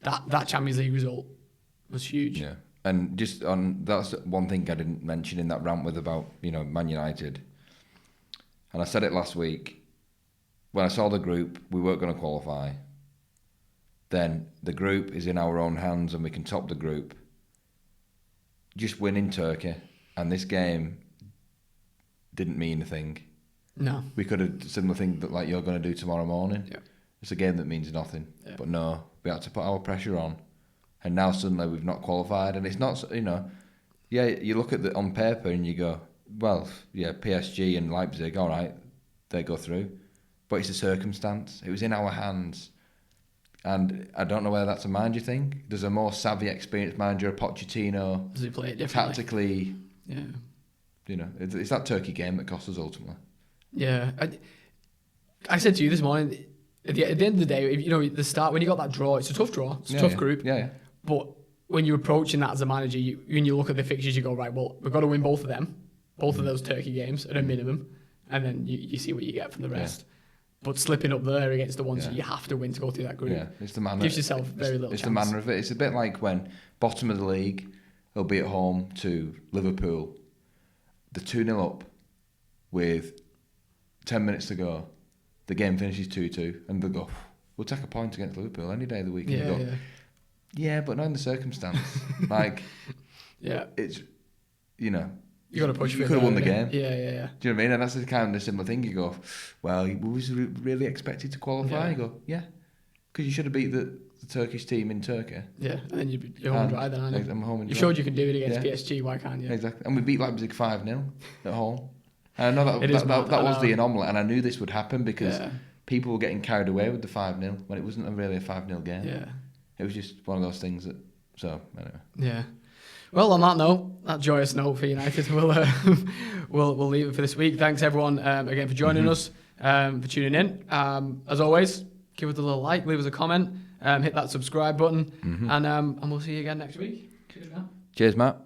that Champions League result was huge. Yeah. And just that's one thing I didn't mention in that rant about Man United. And I said it last week. When I saw the group, we weren't going to qualify. Then the group is in our own hands and we can top the group. Just win in Turkey. And this game didn't mean a thing. No. We could have similar thing that like you're going to do tomorrow morning. Yeah. It's a game that means nothing. Yeah. But no, we had to put our pressure on. And now suddenly we've not qualified. And it's not, you look at on paper and you go, well, yeah, PSG and Leipzig, all right, they go through. But it's a circumstance. It was in our hands. And I don't know whether that's a manager thing. There's a more savvy, experienced manager, a Pochettino. Does he play it differently? Tactically. Yeah. It's that Turkey game that cost us ultimately. Yeah. I said to you this morning, at the end of the day, the start, when you got that draw, it's a tough draw. It's a tough group. Yeah. But when you're approaching that as a manager, when you look at the fixtures, you go, right, well, we've got to win both of them, both of those Turkey games at a minimum, and then you see what you get from the rest. But slipping up there against the ones that you have to win to go through that group, it's the manner. Gives yourself very little It's chance. the manner of it. It's a bit like when bottom of the league will be at home to Liverpool. They're 2-0 up with 10 minutes to go. The game finishes 2-2 and they'll go, we'll take a point against Liverpool any day of the week. And you go, but not in the circumstance. It's, you got to push. You could have won the game. Yeah. Do you know what I mean? And that's the kind of similar thing. You go, well, was really expected to qualify? You go, because you should have beat the Turkish team in Turkey. Yeah, and then you're home dry then, aren't you? I'm home. You showed you can do it against PSG. Why can't you? Exactly. And we beat Leipzig 5-0 at home. And I know that was the anomaly, and I knew this would happen because people were getting carried away with the 5-0 when it wasn't really a 5-0 game. Yeah, it was just one of those things that. So anyway. Yeah. Well, on that note, that joyous note for United, we'll leave it for this week. Thanks everyone again for joining us, for tuning in. As always, give us a little like, leave us a comment, hit that subscribe button, and we'll see you again next week. Cheers, Matt. Cheers, Matt.